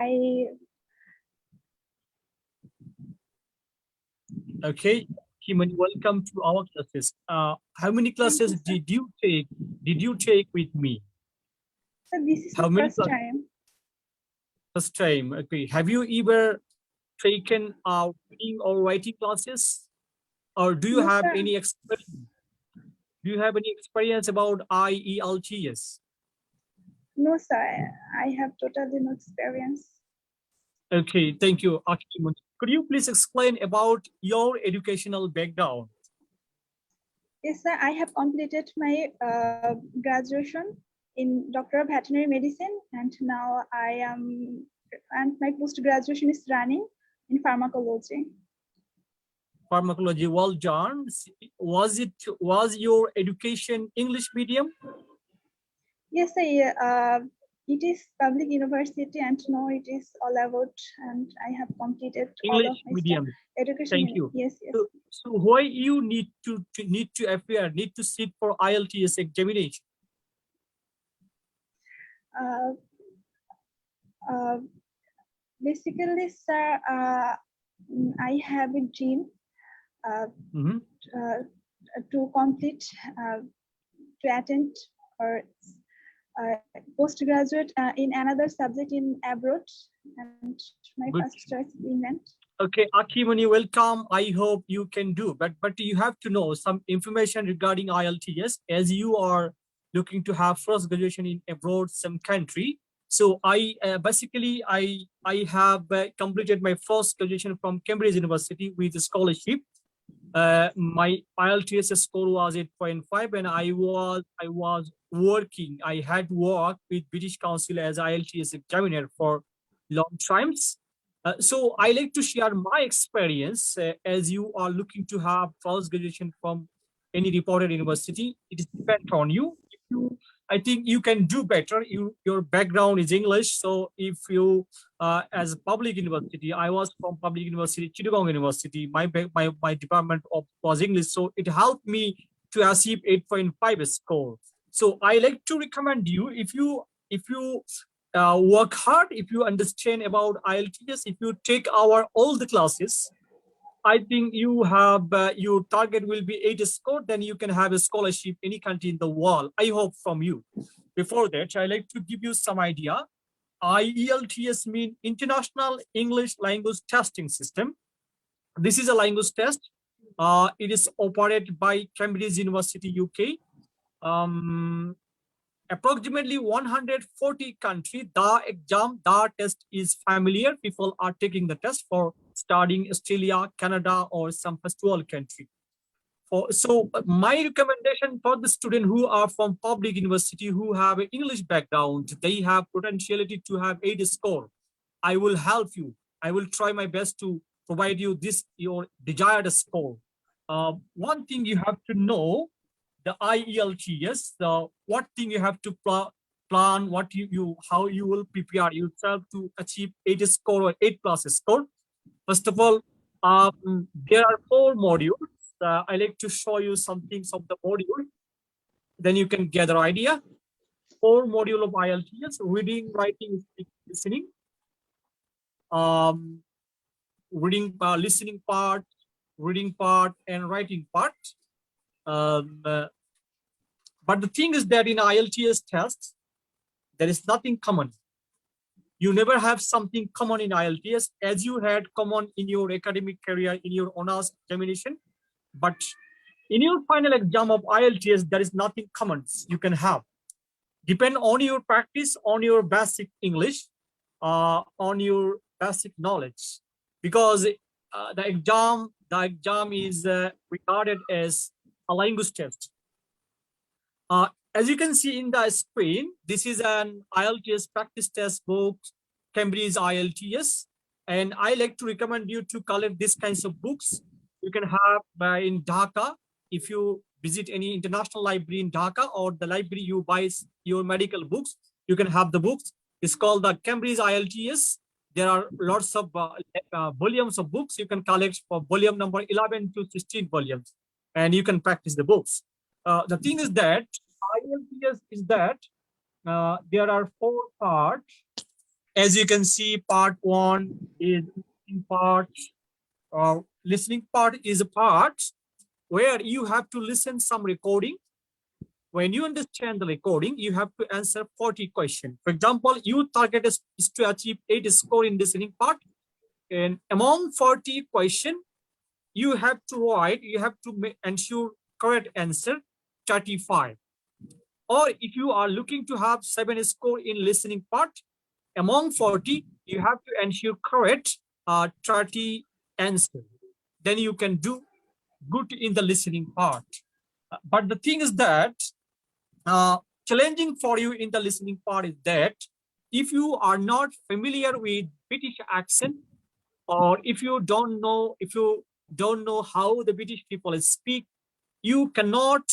I Okay, Kimani, welcome to our classes. How many classes did you take? Did you take with me? so this is How my many first classes? time. First time. Okay. Have you ever taken reading or writing classes, or do you No, have sir. any experience? Do you have any experience about IELTS? No, sir. I have totally no experience. Okay, thank you, Akimun. Could you please explain about your educational background? Yes, sir. I have completed my graduation in Doctor of Veterinary Medicine, and now and my post graduation is running in pharmacology. Pharmacology, well done. Was your education English medium? Yes, sir. It is public university, and now it is all about, and I have completed all of English my stuff. medium. Education. Thank you. Yes, yes. So why you need to appear, need to sit for IELTS examination? Uh, uh, Basically, sir, I have a dream Mhm. to complete, to attend or postgraduate in another subject in abroad, and my Good. first choice is England. Okay, Akimani, welcome. I hope you can do, but you have to know some information regarding IELTS as you are looking to have first graduation in abroad, some country. So I basically I have completed my first graduation from Cambridge University with a scholarship. My IELTS score was 8.5, and I was working. I had worked with British Council as IELTS examiner for long times. So I like to share my experience as you are looking to have first graduation from any reported university. It is depend on you. If you, I think you can do better. Your background is English, so if you as a public university, I was from public university, Chittagong University. My department was English, so it helped me to achieve 8.5 score. So I like to recommend you if you work hard, if you understand about IELTS, if you take our all the classes, I think you have your target will be 8 score, then you can have a scholarship any country in the world. I hope from you. Before that, I like to give you some idea. IELTS mean International English Language Testing System. This is a language test. It is operated by Cambridge University, UK. Approximately 140 countries, the test is familiar. People are taking the test for studying Australia, Canada, or some first world country. So my recommendation for the student who are from public university, who have an English background, they have potentiality to have 8 score. I will help you. I will try my best to provide you this your desired score. One thing you have to know, the IELTS, the what thing you have to plan, what how you will prepare yourself to achieve 8 score or 8 plus score. First of all, there are 4 modules. I like to show you some things of the module. Then you can gather idea. 4 module of IELTS: reading, writing, speaking, listening. Listening part, reading part, and writing part. Um, uh, but the thing is that in IELTS tests, there is nothing common. You never have something common in IELTS as you had common in your academic career, in your honors examination. But in your final exam of IELTS, there is nothing common you can have. Depend on your practice, on your basic English, on your basic knowledge, because the exam is regarded as a language test. As you can see in the screen, this is an IELTS practice test book, Cambridge IELTS, and I like to recommend you to collect these kinds of books. You can have in Dhaka, if you visit any international library in Dhaka, or the library you buy your medical books, you can have the books. It's called the Cambridge IELTS. There are lots of volumes of books you can collect for volume number 11 to 16 volumes, and you can practice the books. The thing is that IELTS is that there are 4 parts. As you can see, part one is part. Listening part is a part where you have to listen some recording. When you understand the recording, you have to answer 40 questions. For example, your target is to achieve 8 score in listening part. And among 40 questions, you have to write, you have to ensure correct answer 35. Or if you are looking to have 7 score in listening part, among 40, you have to ensure correct 30 answer. Then you can do good in the listening part. But the thing is that uh, challenging for you in the listening part is that if you are not familiar with British accent, or if you don't know how the British people speak, you cannot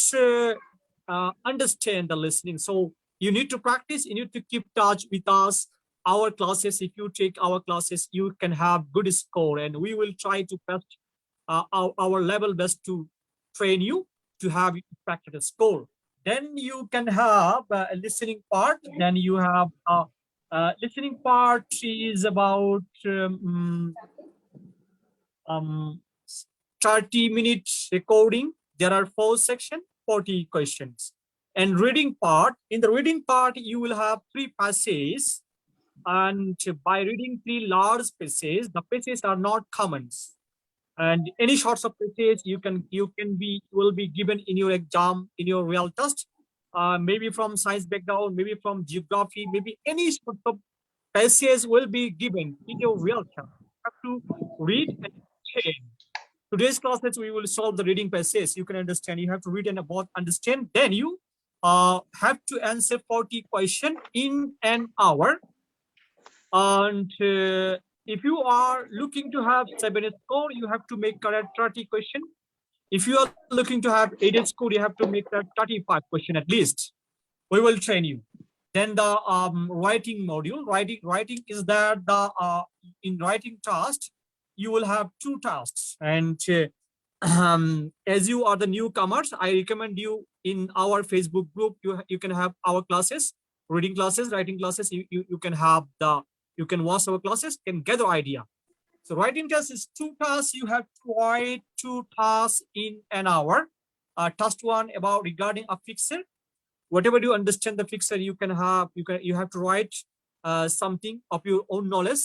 understand the listening. So you need to practice, you need to keep touch with us, our classes. If you take our classes, you can have good score, and we will try to best our level best to train you to have expected score. Then you can have a listening part. Then you have listening part is about um, 30 minutes recording. There are 4 sections, 40 questions. And reading part, in the reading part, you will have 3 passages. And by reading 3 large passages, the passages are not commons. And any sorts of passages will be given in your exam, in your real test, maybe from science background, maybe from geography, maybe any sort of passages will be given in your real test. You have to read and change. Today's classes, we will solve the reading passage. You can understand. You have to read and about understand. Then you have to answer 40 questions in an hour. And if you are looking to have 7 score, you have to make correct 30 question. If you are looking to have 8 score, you have to make that 35 question at least. We will train you. Then the writing module. Writing is that the in writing task, you will have 2 tasks. And as you are the newcomers, I recommend you in our Facebook group, you can have our classes, reading classes, writing classes. You can have you can watch our classes and get the idea. So writing test is 2 tasks. You have to write 2 tasks in an hour. Task 1 about regarding a fixer. Whatever you understand the fixer, you have to write something of your own knowledge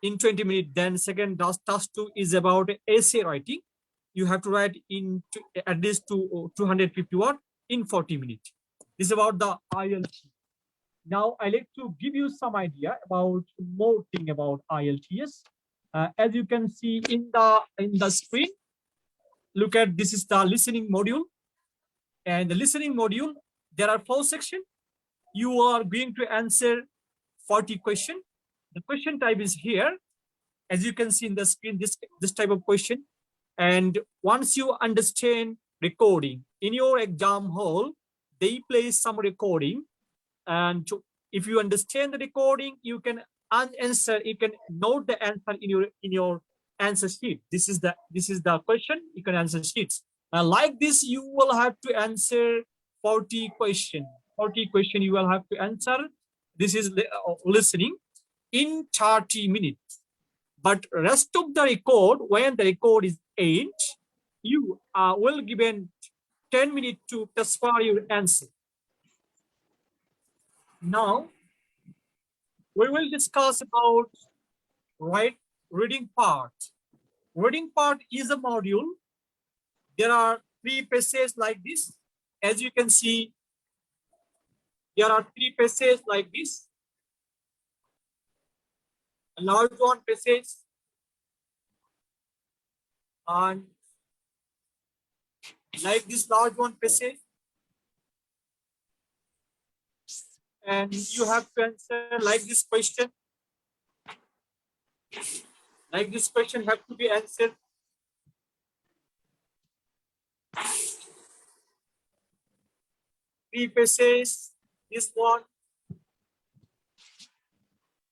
in 20 minutes. Then second task 2 is about essay writing. You have to write in at least 250 word in 40 minutes. This is about the IELTS. Now I like to give you some idea about more thing about IELTS. As you can see in the screen, look at, this is the listening module. And the listening module, there are 4 sections. You are going to answer 40 questions. The question type is here. As you can see in the screen, this type of question. And once you understand recording, in your exam hall, they play some recording. And if you understand the recording, you can answer, you can note the answer in your answer sheet. This is the question, you can answer sheets. Like this, you will have to answer 40 questions. 40 questions you will have to answer. This is listening in 30 minutes. But rest of the record, when the record is end, you will given 10 minutes to specify your answer. Now, we will discuss about reading part. Reading part is a module. There are 3 passages like this. As you can see, there are 3 passages like this. A large one passage, and like this large one passage. And you have to answer like this question. Like this question have to be answered. Three passages, this one,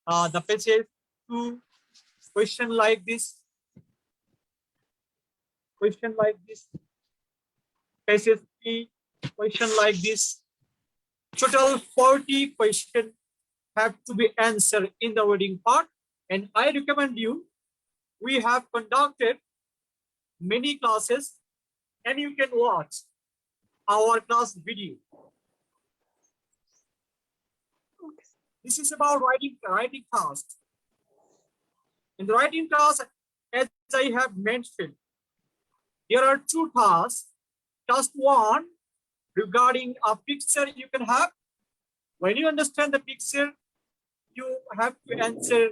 the passage 2, question like this, passage 3, question like this. Total 40 question have to be answered in the reading part. And I recommend you, we have conducted many classes and you can watch our class video. This is about writing task. In the writing task, as I have mentioned, there are two tasks. Task one, regarding a picture you can have. When you understand the picture, you have to answer,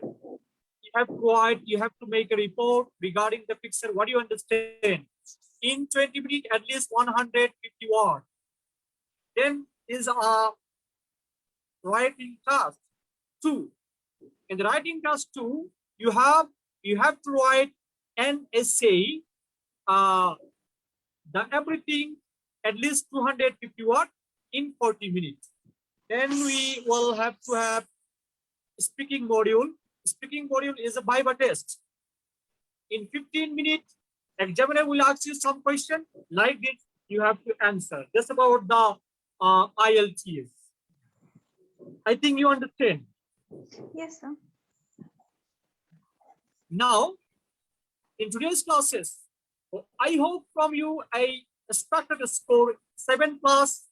you have to write, you have to make a report regarding the picture, what do you understand? In 20 minutes, at least 150 words. Then is a writing task two. In the writing task two, you have to write an essay, the everything at least 250 words in 40 minutes. Then we will have to have speaking module. Speaking module is a Viva test. In 15 minutes, examiner will ask you some question like this. You have to answer. Just about the IELTS. I think you understand. Yes, sir. Now, in today's classes, I hope from you I expected a score 7 plus,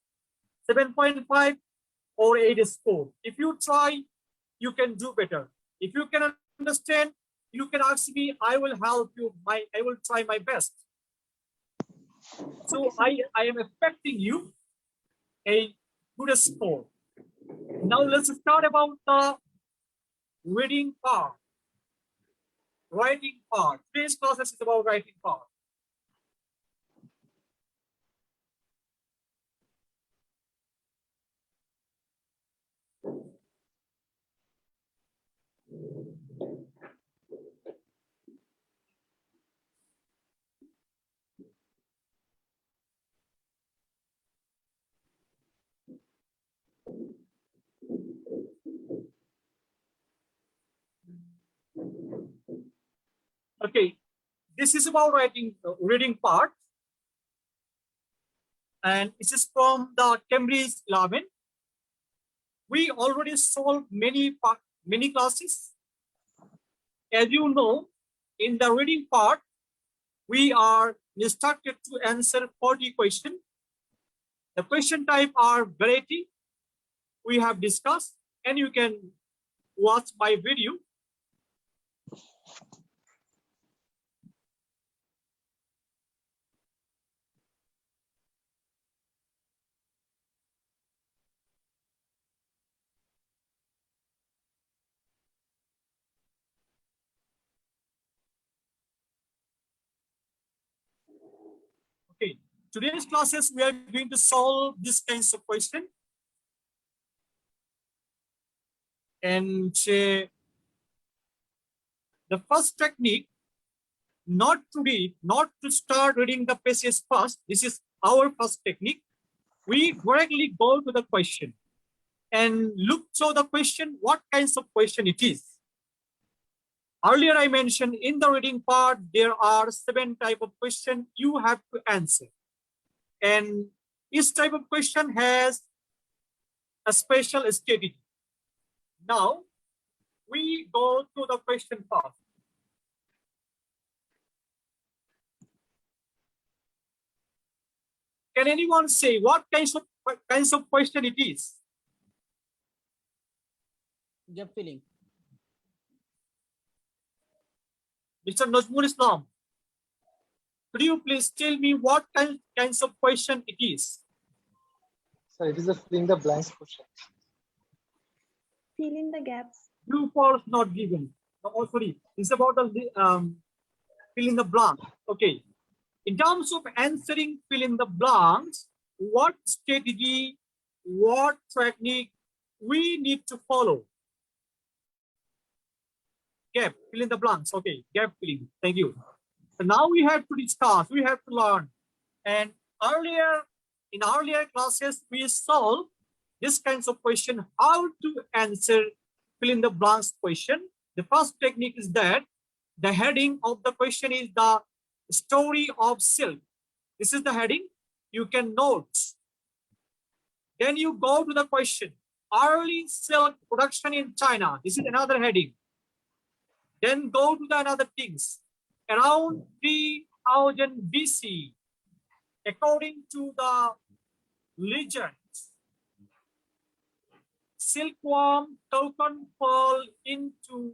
7.5 or 8 score. If you try, you can do better. If you can understand, you can ask me, I will help you. I will try my best. So Okay, I am expecting you a good score. Now let's start about the reading part. Writing part. Today's class is about writing part. Okay, this is about writing reading part, and this is from the Cambridge 11. We already solved many classes. As you know, in the reading part, we are instructed to answer 40 questions. The question type are variety. We have discussed, and you can watch my video. Okay, today's classes, we are going to solve this kinds of question. And the first technique, not to read, not to start reading the passages first. This is our first technique. We directly go to the question and look through the question, what kinds of question it is. Earlier I mentioned in the reading part, there are 7 types of questions you have to answer. And each type of question has a special strategy. Now, we go to the question first. Can anyone say what kinds of question it is? Gap filling. Mr. Nazmul Islam, could you please tell me what kinds of question it is? So it is a filling the blanks question. fill in the gaps. True, false, not given. Oh, sorry, it's about the fill in the blank. Okay. In terms of answering fill in the blanks, what strategy, what technique we need to follow? Gap, fill in the blanks. Okay, gap filling. Thank you. So now we have to discuss, we have to learn. And in earlier classes, we solved this kinds of question, how to answer fill in the blanks question. The first technique is that the heading of the question is the story of silk. This is the heading. You can note. Then you go to the question. early silk production in China. This is another heading. Then go to the another things. Around 3000 BC, according to the legends, silkworm token fall into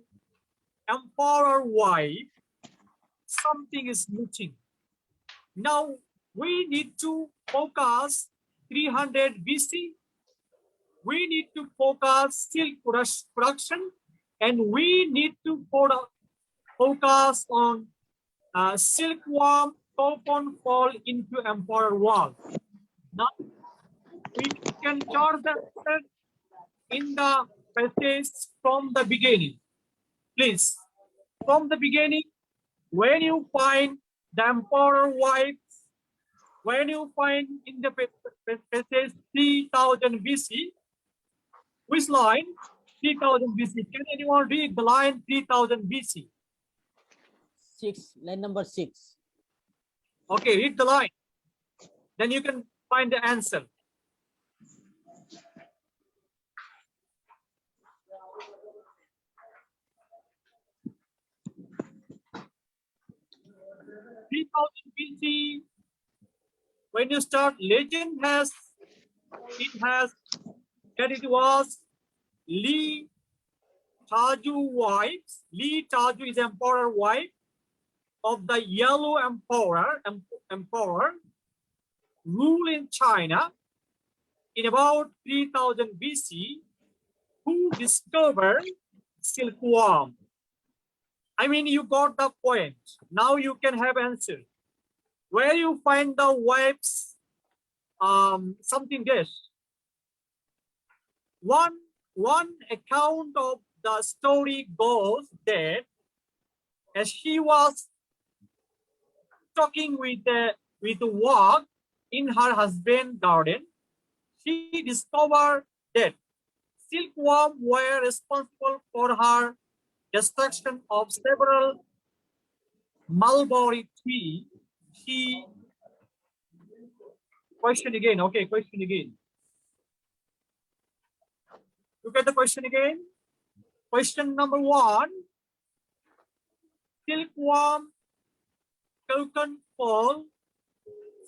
emperor wife. Something is missing. Now we need to focus 300 BC. We need to focus silk production, and we need to focus on silkworm token fall into emperor wall. Now we can chart the answer in the passage from the beginning. Please, from the beginning, when you find the emperor wife, when you find in the passage 3000 BC, which line? 3000 BC. Can anyone read the line 3000 BC? 6, line number 6. Okay, read the line. Then you can find the answer. BC. When you start, legend has that it was Li Taju wife. Li Taju is emperor wife of the Yellow Emperor rule in China in about 3000 BC, who discovered silkworm. I mean, you got the point. Now you can have answer. Where you find the wife's something this. One account of the story goes that as she was talking with the work in her husband's garden, she discovered that silkworm were responsible for her destruction of several mulberry trees. She question again. Okay, question again. Look at the question again. Question number 1. Silkworm token fall.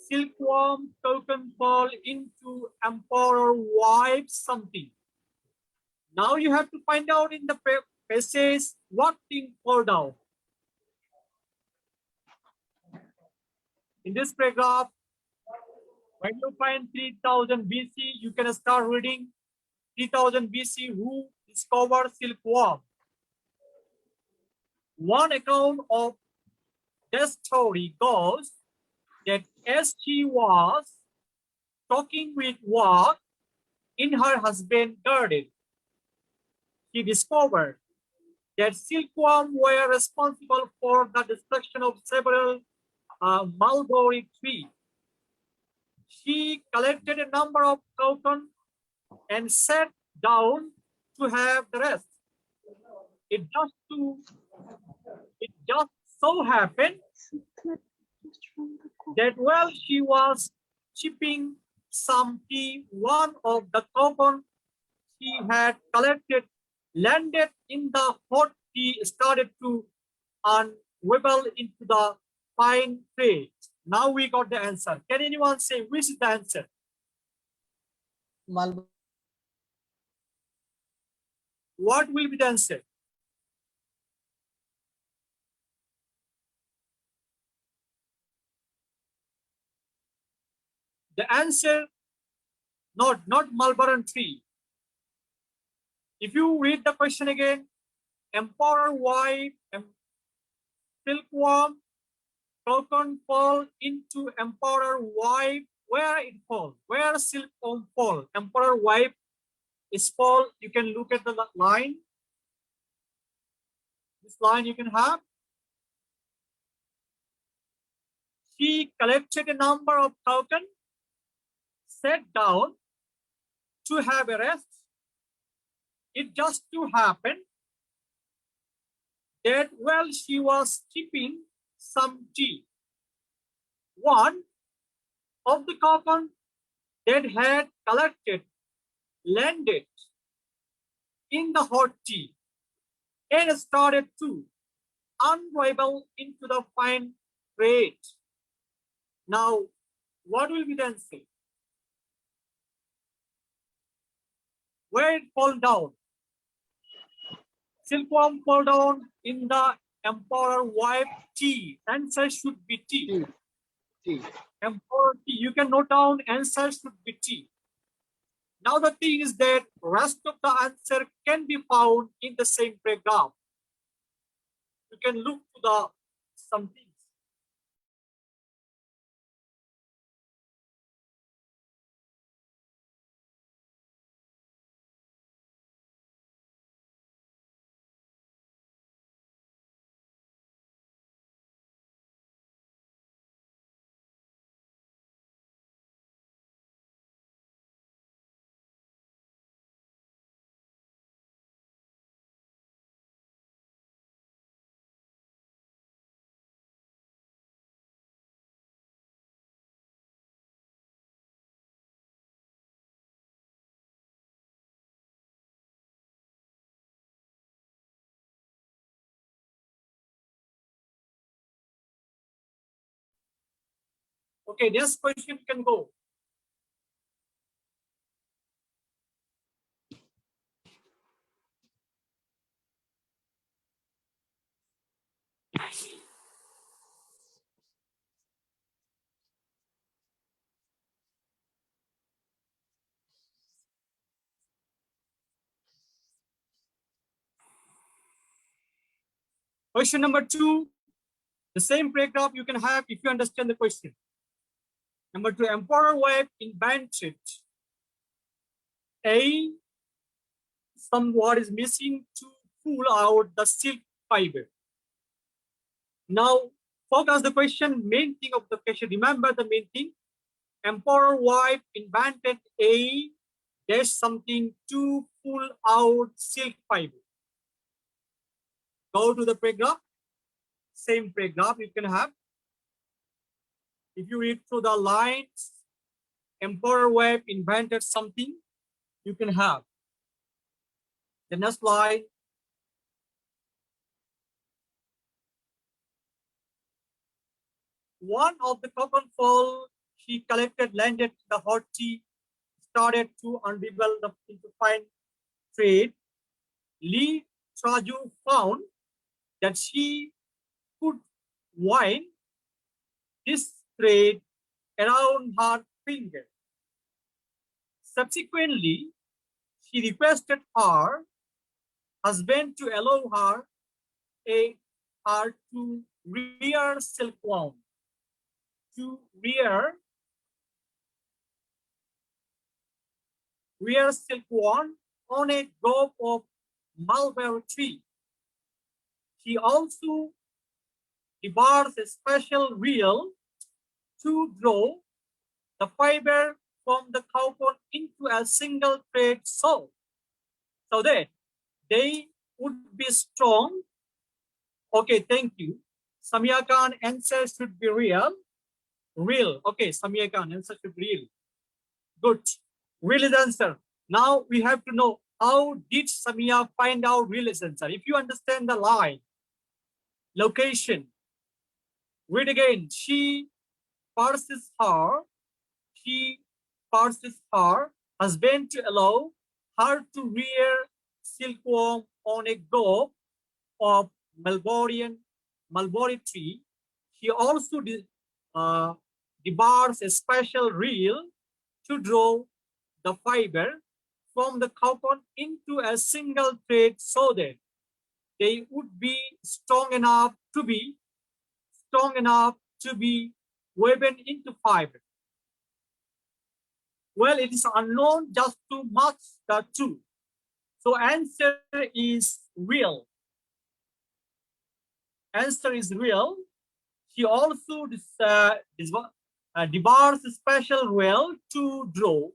Silkworm token fall into emperor wife something. Now you have to find out in the passage what thing fall down. In this paragraph, when you find 3000 BC, you can start reading 3000 BC, who discovered silkworm. One account of that story goes that as she was talking with work in her husband's garden, she discovered that silkworm were responsible for the destruction of several mulberry trees. She collected a number of tokens and sat down to have the rest. It just so happened that while she was chipping some tea, one of the tokens she had collected landed in the hot tea, started to unravel into the fine thread. Now we got the answer. Can anyone say which is the answer? Mulberry. What will be the answer? The answer, not mulberry tree. If you read the question again, emperor wife, silkworm, token fall into emperor wife. Where it fall? Where silkworm fall? Emperor wife is fall. You can look at the line. This line you can have. She collected a number of tokens, sat down to have a rest. It just to happen that while she was sipping some tea, one of the tokens that had collected landed in the hot tea and started to unravel into the fine thread. Now, what will be the answer? Where it fall down? Silkworm fall down in the emperor wife tea. Answer should be tea. T. T. Emperor tea. You can note down answer should be tea. Now the thing is that rest of the answer can be found in the same paragraph. You can look to the some things. Okay, next question can go. Question number 2, the same paragraph you can have if you understand the question. Number 2, emperor wife invented a somewhat is missing to pull out the silk fiber. Now, focus the question, main thing of the question. Remember the main thing. Emperor wife invented a dash something to pull out silk fiber. Go to the paragraph. Same paragraph you can have. If you read through the lines, emperor wife invented something, you can have. The next line. One of the cocoon fall she collected landed the hot tea, started to unravel into fine thread. Li Traju found that she could wind this thread around her finger. Subsequently, she requested her husband to allow her to rear silkworm. To rear silkworm on a grove of mulberry tree. She also devised a special reel to draw the fiber from the cocoon into a single thread so that they would be strong. Okay, thank you. Samia Khan, answer should be real. Real. Okay, Samia Khan, answer should be real. Good. Real is answer. Now we have to know how did Samia find out real is answer. If you understand the line, location, read again. She forces her husband to allow her to rear silkworm on a grove of mulberry tree. She also debarks a special reel to draw the fiber from the cocoon into a single thread so that they would be strong enough to be woven into fiber. Well, it is unknown just to match the two. So answer is real. Answer is real. She also debars a special reel to draw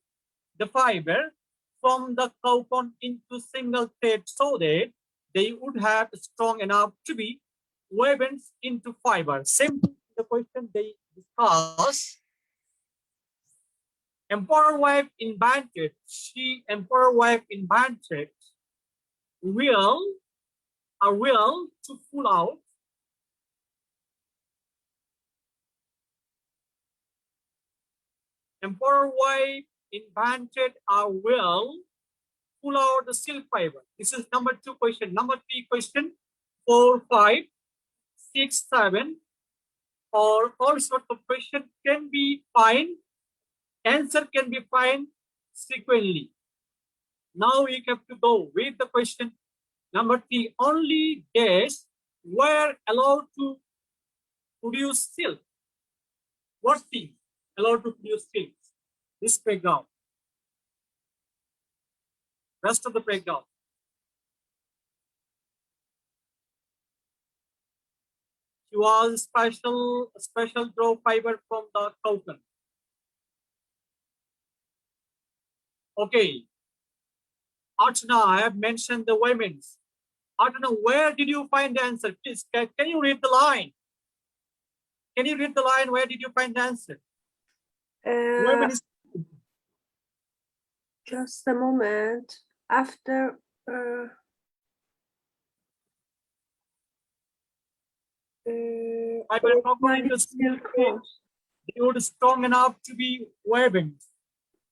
the fiber from the cocoon into single thread so that they would have strong enough to be woven into fiber. Same thing in the question they discuss. Emperor wife invented will to pull out Emperor wife invented a will pull out the silk fiber. This is number 2 question. Number 3 question, 4, 5, 6, 7, or all sorts of question can be fine. Answer can be fine sequentially. Now we have to go with the question number 3. Only days were allowed to produce silk. What thing allowed to produce silk? This breakdown. Rest of the breakdown. She was special draw fiber from the cotton. Okay. Archana, I have mentioned the women's. Archana, where did you find the answer? Please, can you read the line? Can you read the line? Where did you find the answer? Women is just a moment. After fiber properly to silk, they would strong enough to be woven.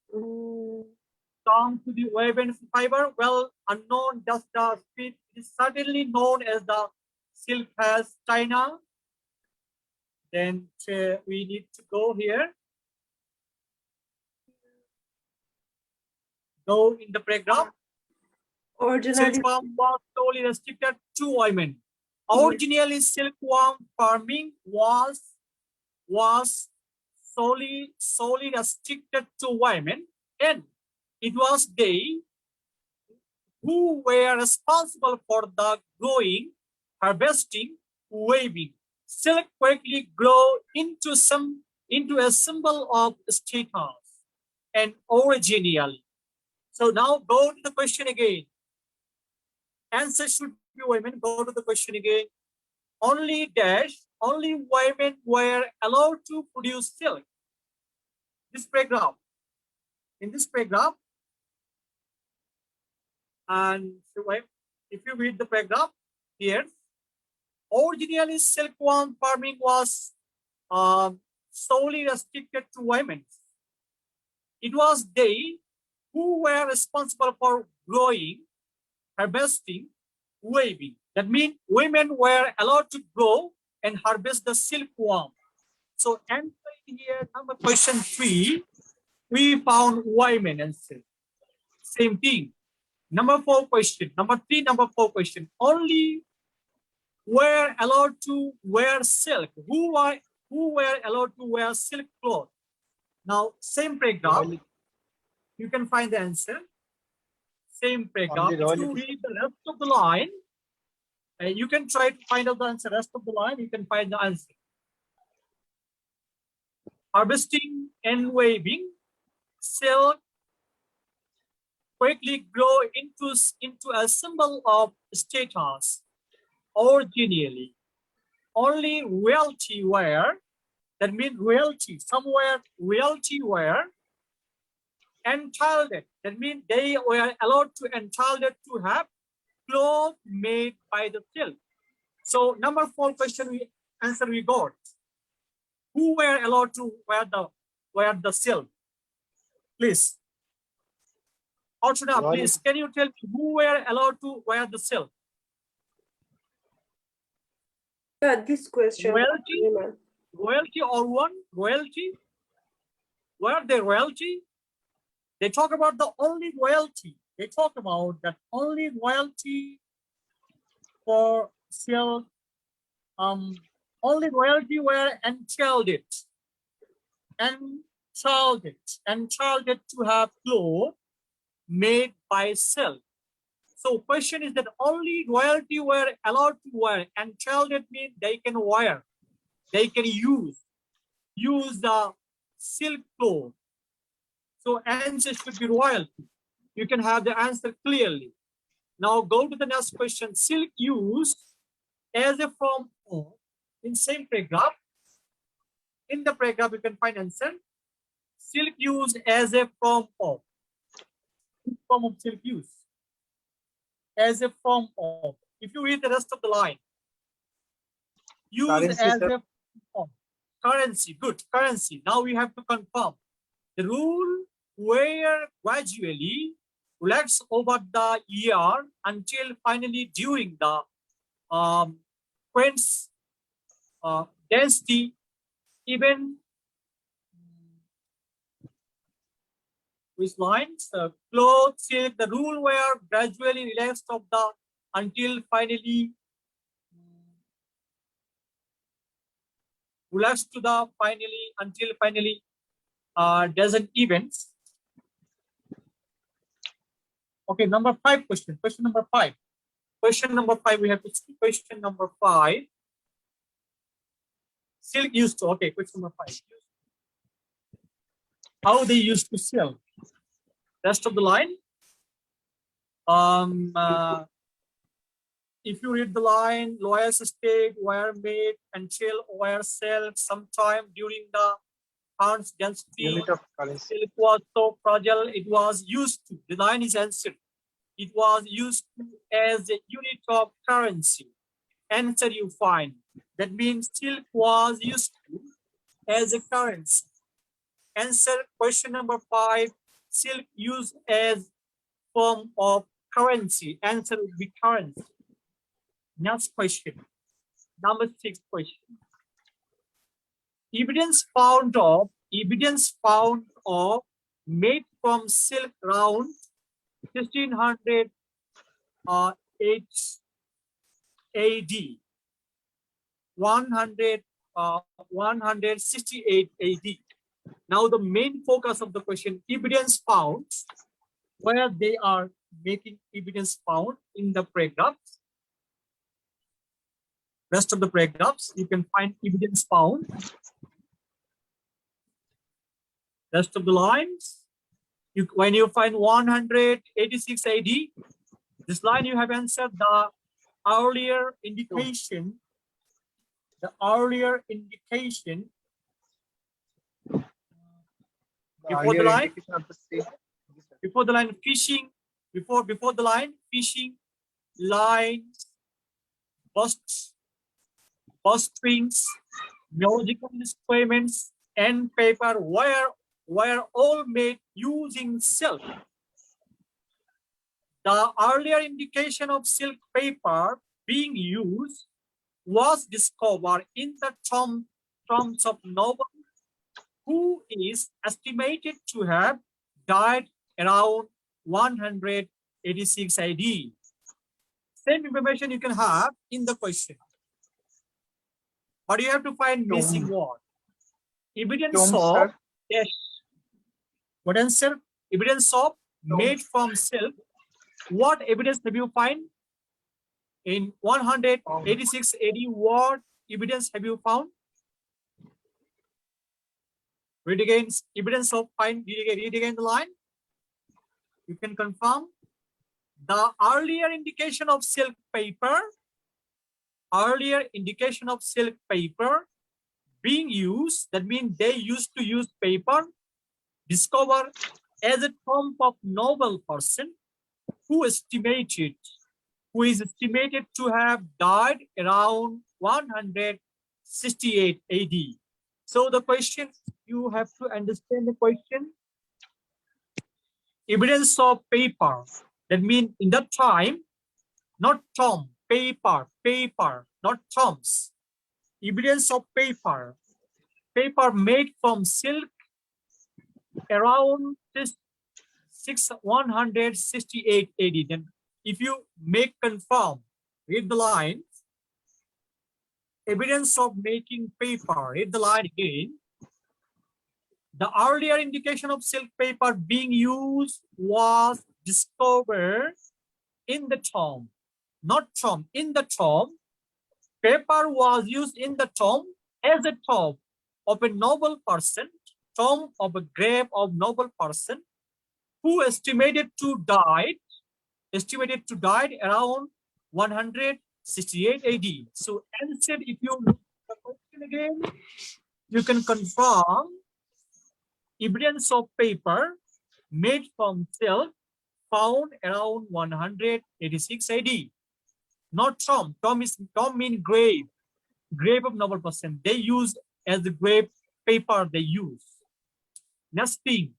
Strong to the woven fiber, well unknown, just the speed is certainly known as the silk has China. Then we need to go here. Go in the paragraph. originally Silkworm was solely restricted to women. Originally, silkworm farming was solely restricted to women, and it was they who were responsible for the growing, harvesting, weaving. Silk quickly grow into a symbol of status and originality. So now go to the question again. Answer should be women. Go to the question again. Only women were allowed to produce silk. This paragraph. In this paragraph, and if you read the paragraph here, originally silkworm farming was solely restricted to women. It was they who were responsible for growing, harvesting, weaving. That means women were allowed to grow and harvest the silkworm. So answer here, number question 3, we found women and silk. Same thing. Number 4 question, number 3, number 4 question. Only were allowed to wear silk. Who were allowed to wear silk cloth? Now, same paragraph. You can find the answer. Same paragraph. If you read the rest of the line, you can try to find out the answer. Rest of the line, you can find the answer. Harvesting and weaving, silk quickly grow into a symbol of status. Originally, only royalty wear, that means royalty, somewhere royalty wear, entitled, that means they were allowed to entitled to have clothes made by the silk. So number 4 question answer we got. Who were allowed to wear the silk? Please. Archana, please, can you tell me who were allowed to wear the silk? this question. Royalty or one? Royalty? Were they royalty? They talk about the only royalty. They talk about that only royalty for silk. Only royalty were entitled to have clothes made by silk. So question is that only royalty were allowed to wear, entitled means they can wear, they can use the silk cloth. So answer should be royalty. You can have the answer clearly. Now go to the next question. Silk used as a form of, in same paragraph. In the paragraph you can find answer. Silk used as a form of silk use. as a form of. If you read the rest of the line, use Currency, as sir. a form. Currency, good, currency. Now we have to confirm the rule where gradually relax over the year until finally during the quench density even with lines, cloth, silk, the rule where gradually relaxed of the until finally relaxed to the finally until finally doesn't events. Okay, number 5 question. Question number 5. Question number 5. We have to see question number 5. Silk used to. Okay, question number 5. How they used to sell. Rest of the line. If you read the line, lawyers state were made until were sold sometime during the Hans density. Unit of currency. It was so fragile, it was used to. The line is answered. It was used to as a unit of currency. Answer you find. That means silk was used to as a currency. Answer question number 5. Silk used as form of currency. Answer would be currency. Next question. Number 6 question. Evidence found of made from silk round 1600 AD 168 AD. Now the main focus of the question, evidence found, where they are making evidence found in the paragraphs. Rest of the paragraphs, you can find evidence found. Rest of the lines, when you find 186 AD, this line you have answered the earlier indication. The earlier indication before the line, before the line fishing, before the line fishing, lines, busts, strings, musical instruments, and paper were all made using silk. The earlier indication of silk paper being used was discovered in the terms of noble who is estimated to have died around 186 AD. Same information you can have in the question. But you have to find missing word. Evidence of, yes. What answer? Evidence of made from silk. What evidence have you find? In 186 AD, what evidence have you found? Read again, evidence of find, read again the line. You can confirm. The earlier indication of silk paper, being used, that means they used to use paper, discovered as a term of noble person who is estimated to have died around 168 AD. So the question, you have to understand the question. Evidence of paper, that means in that time, not term, paper, not terms. Evidence of paper made from silk around 168 AD. Then if you make confirm, read the line. Evidence of making paper, read the line again. The earlier indication of silk paper being used was discovered in the tomb, not tomb, in the tomb. Paper was used in the tomb as a tomb of a noble person, tomb of a grave of noble person who estimated to die around 168 AD. So answer, if you look at the question again, you can confirm evidence of paper made from silk found around 186 AD. Not Tom. Tom means grave. Grave of noble person. They use as the grave paper they use. Next thing,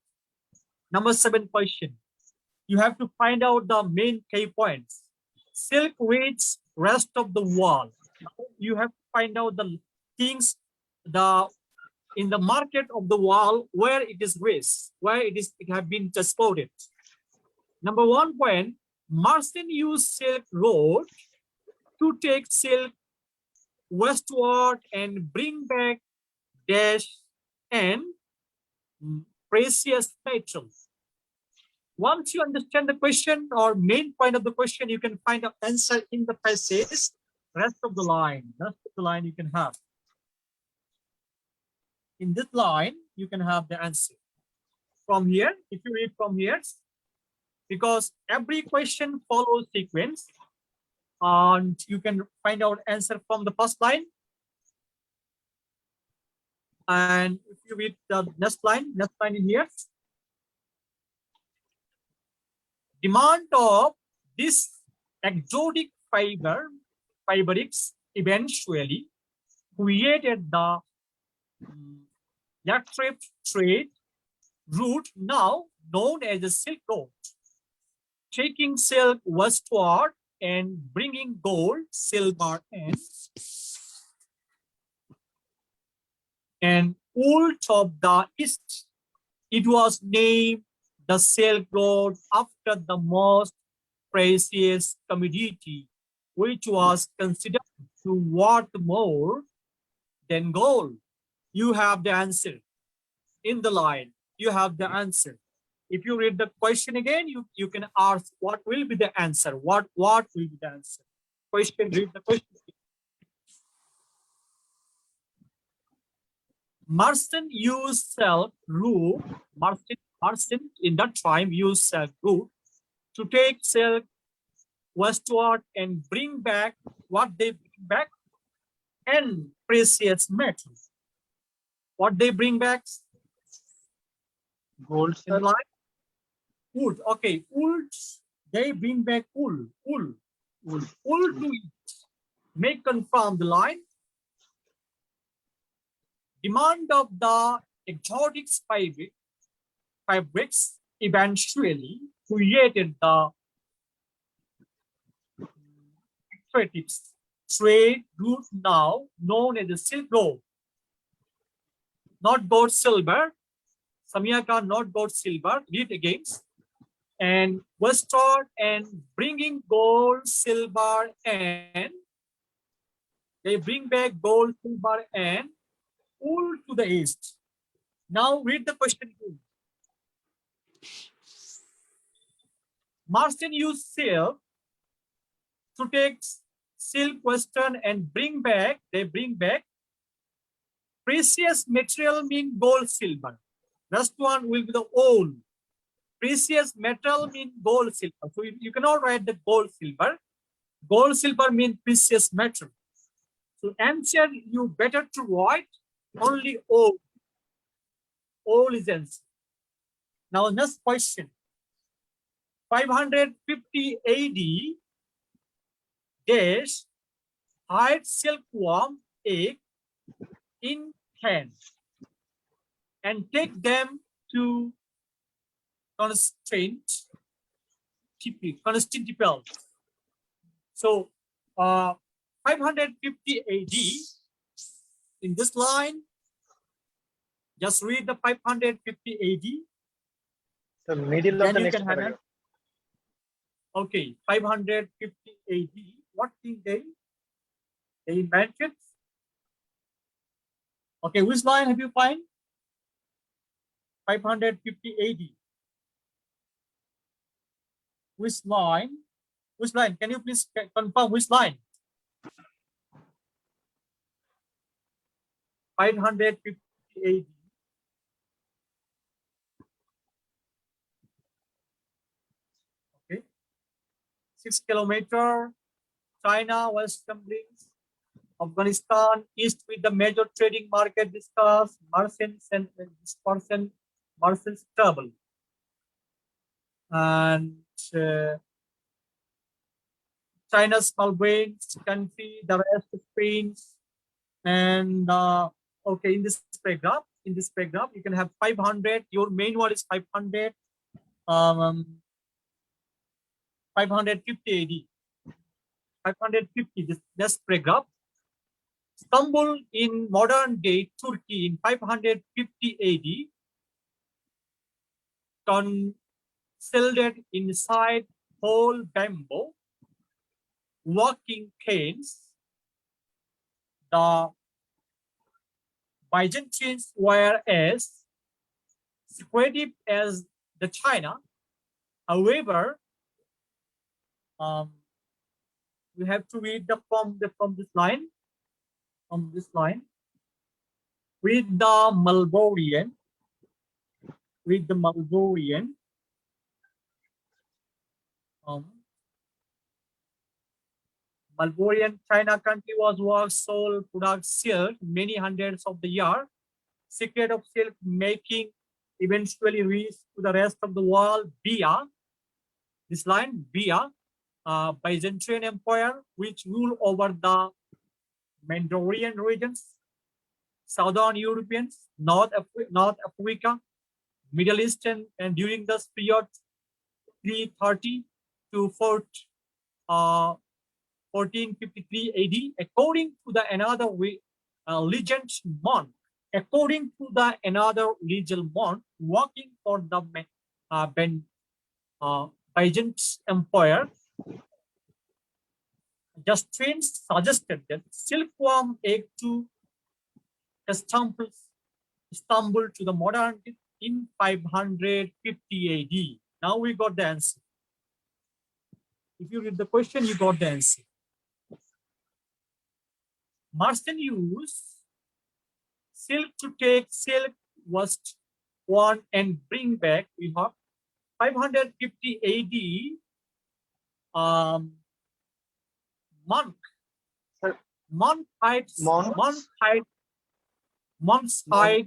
number 7 question. You have to find out the main key points. Silk reads rest of the wall. Now you have to find out the things in the market of the wall where it is raised, where it have been transported. Number 1 point, Marston used silk road to take silk westward and bring back dash and precious metals. Once you understand the question or main point of the question, you can find the answer in the passage. Rest of the line you can have. In this line, you can have the answer. From here, if you read from here, because every question follows sequence, and you can find out answer from the first line. And if you read the next line in here, demand of this exotic fabrics eventually created the electric trade route now known as the Silk Road, taking silk westward and bringing gold, silver, and wool of the east. It was named the Silk Road after the most precious commodity, which was considered to worth more than gold. You have the answer in the line. You have the answer. If you read the question again, you can ask what will be the answer. What will be the answer? Question. Read the question. Marston used silk root. Marston in that time used silk root to take silk westward and bring back what they bring back and precious metals. What they bring back? Gold, In sir. line? Wool. Okay, wool. They bring back wool. Wool to it. May confirm the line. Demand of the exotic fabrics eventually created the trade route now known as the Silk Road. Not gold, silver. Samia Khan, not gold, silver. Read again. And westward and bringing gold, silver, and they bring back gold, silver, and wool to the east. Now read the question. Marston used silk to take silk western and bring back, they bring back precious material mean gold, silver. Next one will be the old. Precious metal mean gold, silver. So you cannot write the gold, silver. Gold, silver mean precious metal. So answer, you better to write only old. Old is answer. Now next question. 550 AD dash hide silkworm egg in hand and take them to Constantinople. So 550 AD, in this line, just read the 550 AD. The middle of Then the you next can have paragraph. okay, 550 AD. What thing they invented? Okay, which line have you find? 550 AD. Which line? Which line? Can you please confirm which line? 550 AD. Okay. 6 kilometer. China, Western Links, Afghanistan, east with the major trading market discussed, merchants and Merchants trouble. And China's Malvains country, the rest of Spain, and okay, in this paragraph, you can have 500. Your main word is 500, 550 AD, 550. This paragraph. Istanbul in modern day Turkey in 550 AD, concealed inside whole bamboo walking canes. The Byzantines were as secretive as the China. However, we have to read from this line. With the Malvorian, Malvorian China country was sold products silk many hundreds of the year. Secret of silk making eventually reached to the rest of the world via this line, via Byzantine Empire, which ruled over the Mandalorian regions, Southern Europeans, North Africa, Middle East, and during this period, 330 to 1453 AD, according to the another legend monk. According to the another legal monk working for the Byzantine Empire, Justin suggested that silkworm egg to Istanbul to the modern in 550 AD. Now we got the answer. If you read the question, you got the answer. Merchant used silk to take silk was one and bring back. We have 550 AD. Monk hide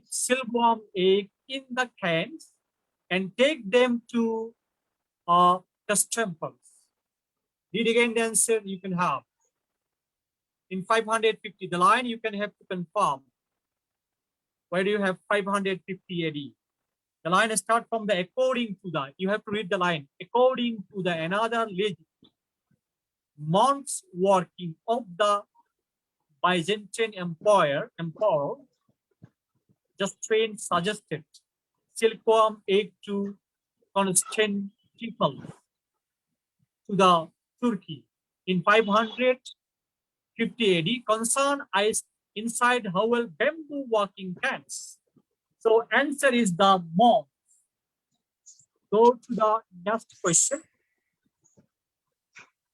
silkworm egg in the cans and take them to the temples. Read again the answer you can have. In 550, the line you can have to confirm. Where do you have 550 AD? The line starts from the according to the. You have to read the line. According to the another legend, monks working of the Byzantine Empire, Justin suggested silkworm egg to Constantinople, to the Turkey in 550 AD. Concern eyes inside whole bamboo walking cans. So answer is the monk. Go to the next question.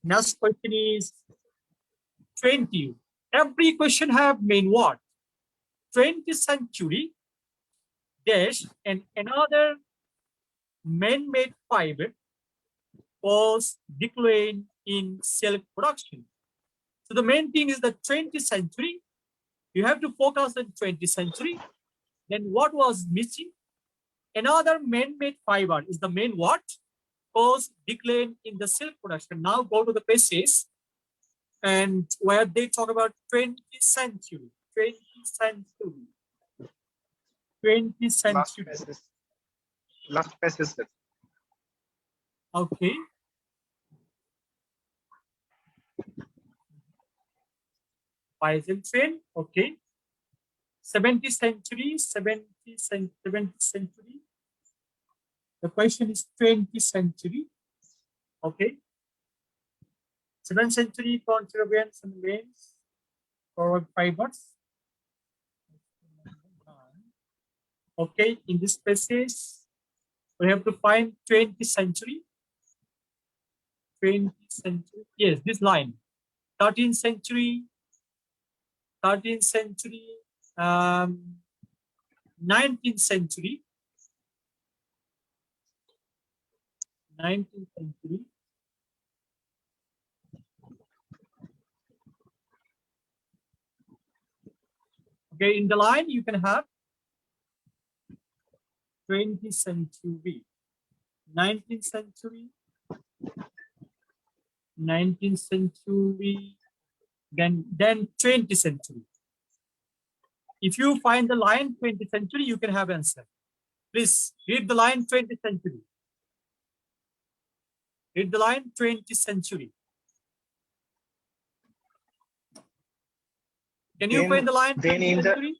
Next question is 20. Every question have main word. 20th century dash and another man-made fiber was declined in silk production. So the main thing is the 20th century. You have to focus on 20th century. Then what was missing? Another man-made fiber is the main word. Was declined in the silk production. Now go to the passage and where they talk about 20th century. 20th century. 20th century. Last passage. Sir. Okay. Byzantine. Okay. 70th century. 70th century. The question is 20th century. Okay. 7th century conservance and lanes for fibers. Okay, in this passage, we have to find 20th century. 20th century. Yes, this line. 13th century. 13th century. 19th century. 19th century. Okay, in the line you can have 20th century, 19th century, 19th century, then 20th century. If you find the line 20th century, you can have answer. Please read the line 20th century. Read the line 20th century. Can you find the line 20th century?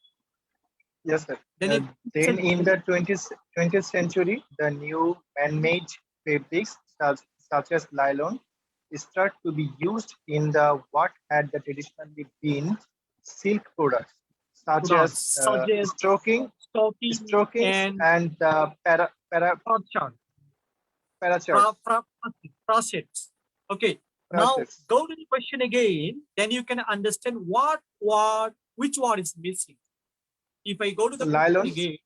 Yes, sir. Then Then in the 20th century, the new man-made fabrics such as nylon start to be used in the what had traditionally been silk products, such as stockings and and process. Okay. Now go to the question again. Then you can understand which word is missing. If I go to the question again,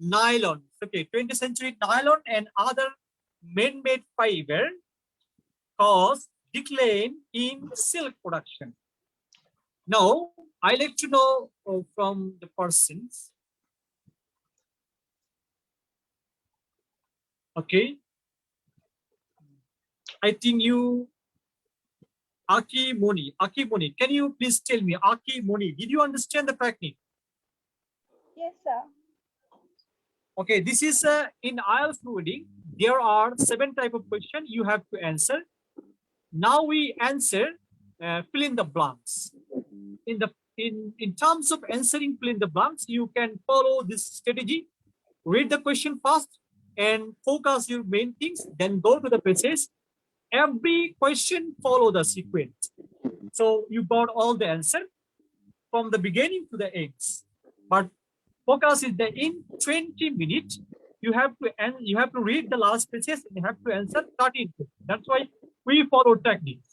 nylon. Okay, 20th century nylon and other man-made fiber cause decline in silk production. Now, I like to know from the persons. Okay. I think you, Aki Moni, can you please tell me, Aki Moni, did you understand the technique? Yes, sir. Okay, this is in IELTS reading. There are 7 types of questions you have to answer. Now we answer fill in the blanks. In terms of answering fill in the blanks, you can follow this strategy. Read the question first and focus your main things. Then go to the passage. Every question follow the sequence. So you got all the answer from the beginning to the end. But focus is that in 20 minutes you have to read the last passage and you have to answer 13 questions. That's why we follow technique.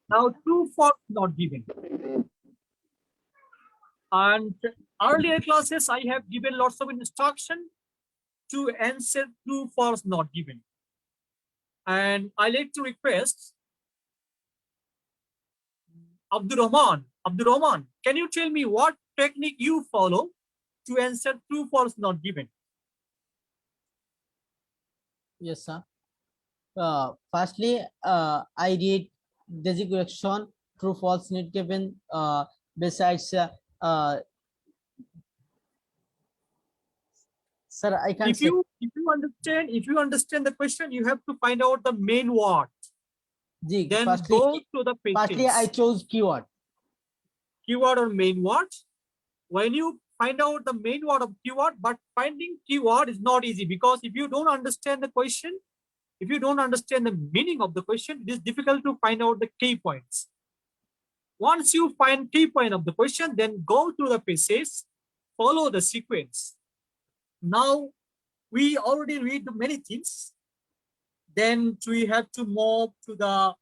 Now true false not given. And earlier classes I have given lots of instruction to answer true false not given. And I like to request Abdul Rahman, can you tell me what technique you follow to answer true false not given? Yes, sir. Firstly, I read designation true false not given. Besides, sir, I can't. If you understand the question, you have to find out the main word. Then go to the pages. Firstly, I chose keyword. Keyword or main word. When you find out the main word of keyword, but finding keyword is not easy, because if you don't understand the question, if you don't understand the meaning of the question, it is difficult to find out the key points. Once you find key point of the question, then go to the passage, follow the sequence. Now we already read many things. Then we have to move to the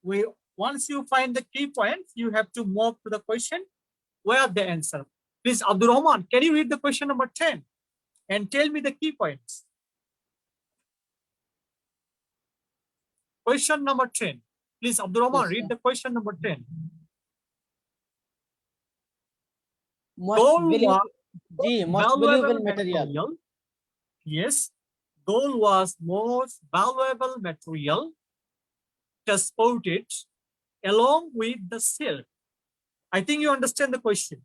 way. Once you find the key points, you have to move to the question where the answer. Please, Abdul Rahman, can you read the question number 10 and tell me the key points? Question number 10. Please, Abdul Rahman, read the question number 10. Most valuable material. Yes. Gold was most valuable material transported along with the silk. I think you understand the question.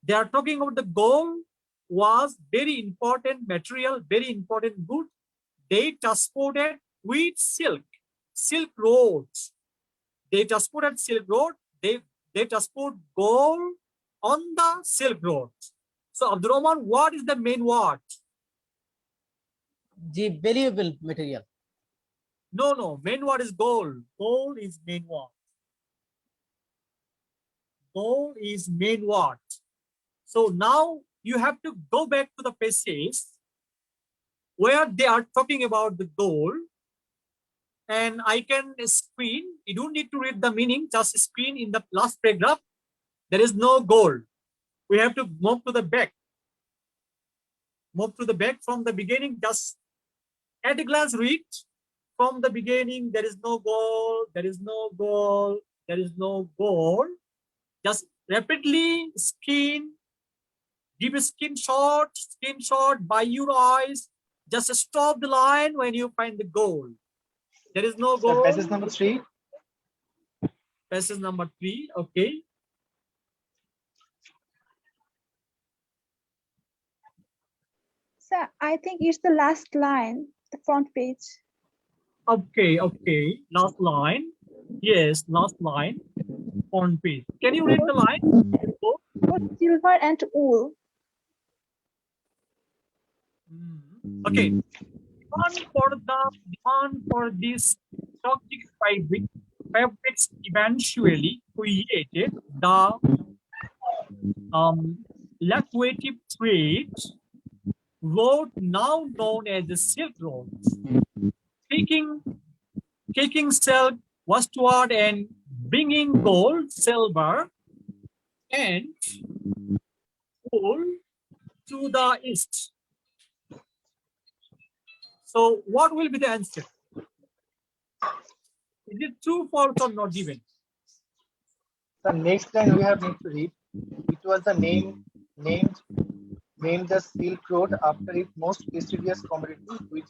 They are talking about the gold was very important material, very important good. They transported with silk roads. They transported silk road. They transport gold on the silk road. So Abdul Rahman, what is the main word? The valuable material. No, main word is gold. Gold is main word. Gold is main word. So now you have to go back to the passage where they are talking about the gold, and I can screen. You don't need to read the meaning, just screen in the last paragraph. There is no gold. We have to move to the back. Move to the back from the beginning. Just at a glance read from the beginning. There is no gold. There is no gold. There is no gold. Just rapidly scan. Give a screenshot by your eyes. Just stop the line when you find the goal. There is no Sir, goal. passage number 3. Passage number 3. Okay. Sir, I think it's the last line, the front page. Okay. Okay. Last line. Yes, last line on page. Can you read the line? Gold, silver, and wool. Okay. Demand for this toxic fabrics eventually created the lucrative trade road now known as the Silk Road, taking silk westward and bringing gold, silver, and wool to the east. So what will be the answer? Is it true, false, or not given? The next line we have need to read. It was the named the Silk Road after its most prestigious commodity, which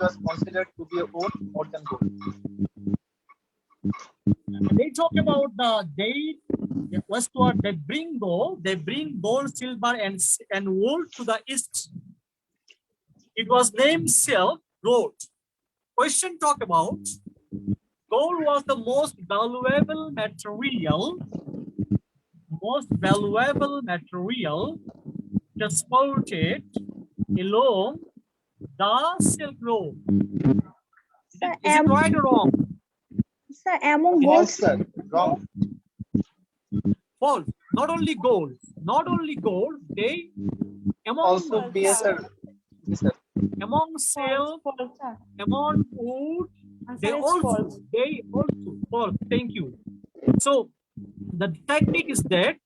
was considered to be a worth more than gold. They talk about westward. They bring gold, silver, and wool to the east. It was named Silk Road. Question talk about gold was the most valuable material transported along the Silk Road. Sir, Is it right or wrong? Sir, among False, gold, sir. Wrong. False. Not only gold. They Also be a sir. Yes, sir. among silk, among wood, they also false. Thank you. So the technique is that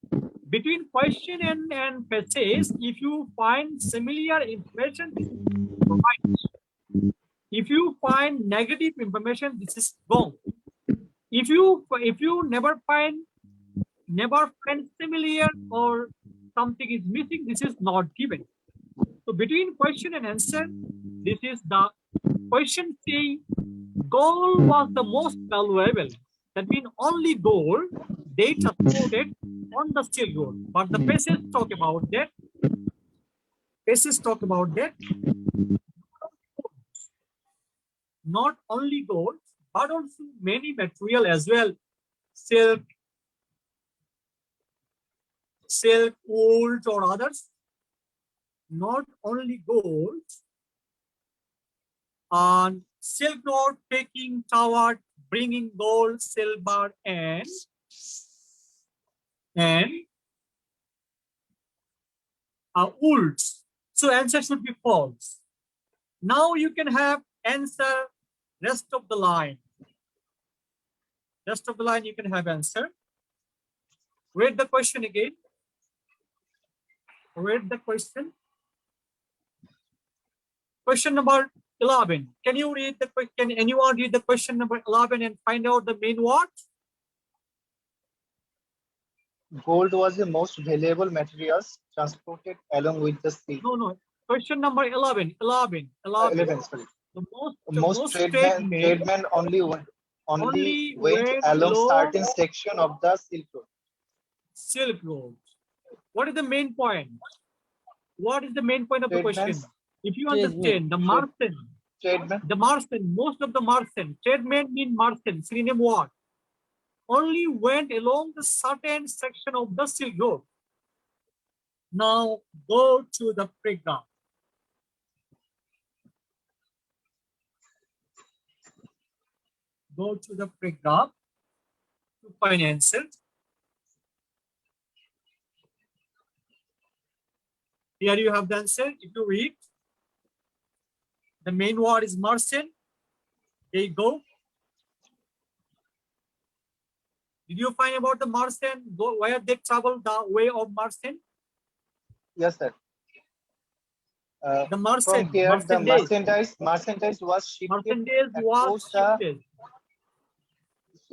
between question and passage, if you find similar information, this is right. If you find negative information, this is wrong. If you never find similar or something is missing, this is not given. So between question and answer, this is the question saying gold was the most valuable. That means only gold they transported on the Silk Road. But the passage talk about that. Not only gold, but also many material as well. Silk, wool, or others. Not only gold. On Silk Road, taking toward bringing gold, silver, and wools. So answer should be false. Now you can have answer rest of the line. Rest of the line you can have answer. Read the question again. Read the question. Question number 11. Can you read the question? Can anyone read the question number 11 and find out the main word? Gold was the most valuable materials transported along with the sea. No. Question number 11. 11. 11, sorry. The most tradesmen only went along certain section of the Silk Road. Silk Road. What is the main point? What is the main point of the question? If you understand the Martian, most of the Martian, tradesmen mean Martian, synonym what? Only went along the certain section of the Silk Road. Now go to the paragraph. Go to the paragraph to find answer. Here you have the answer. If you read, the main word is Martian. There you go. Did you find about the Martian? Where they travel the way of Martian? Yes, sir. The Martian. From here, the merchandise was shifted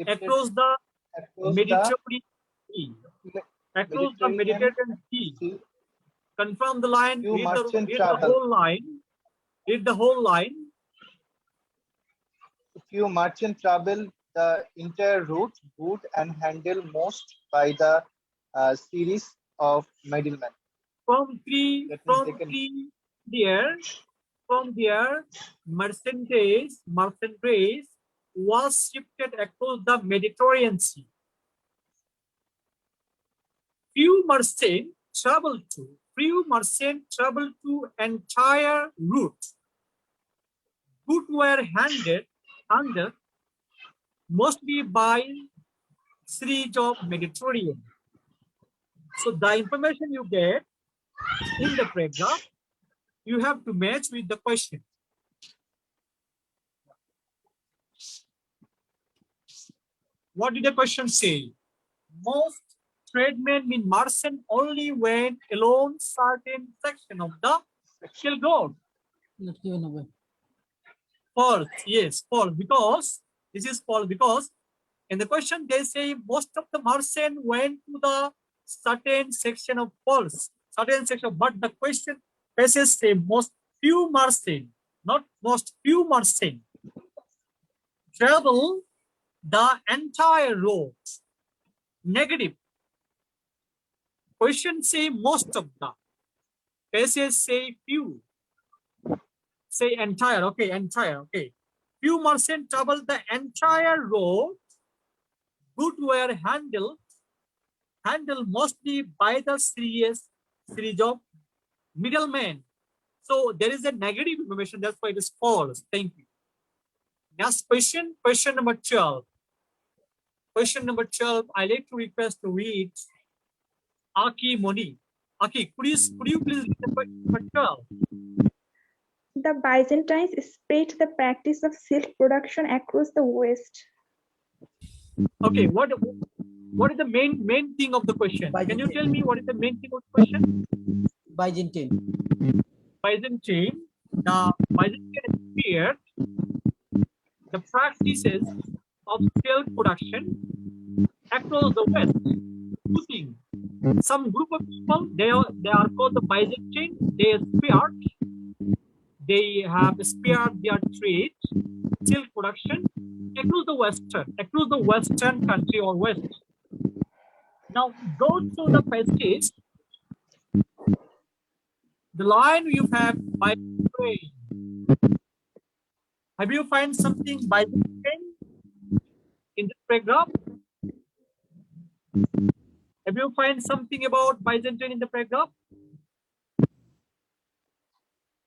across the Mediterranean Sea. Across the Mediterranean Sea. Confirm the line. Read the whole line. Read the whole line. Few merchant travel the entire route, good and handle most by the series of middlemen. From there, merchandise was shifted across the Mediterranean Sea. Few merchants traveled to entire route. Goods were handled mostly by series of Mediterranean. So the information you get in the paragraph, you have to match with the question. What did the question say? Most tradesmen mean merchant only when alone certain section of the Silk Road. Not given away. False. Yes, false. Because this is false because in the question they say most of the merchant went to the certain section of false. Certain section, but the question passes say most few merchant, not most few merchant travel the entire road. Negative. Question say most of the. Passes say few. Say entire. Okay, entire. Okay. Few merchants travel the entire road. Goods were handled mostly by the series of middlemen. So there is a negative information. That's why it is false. Thank you. Next question. Question number 12. Question number 12. I like to request to read Aki Moni. Aki, could you please read the question number 12? The Byzantines spread the practice of silk production across the West. Okay, what is the main thing of the question? Can you tell me what is the main thing of the question? Byzantine. Byzantine. The Byzantine appeared the practices of silk production across the West. Two things. Some group of people, they are called the Byzantine. They have spared their trade, silk production across the Western country or West. Now go to the passage. The line you have Byzantine. Have you find something Byzantine in this paragraph? Have you find something about Byzantine in the paragraph?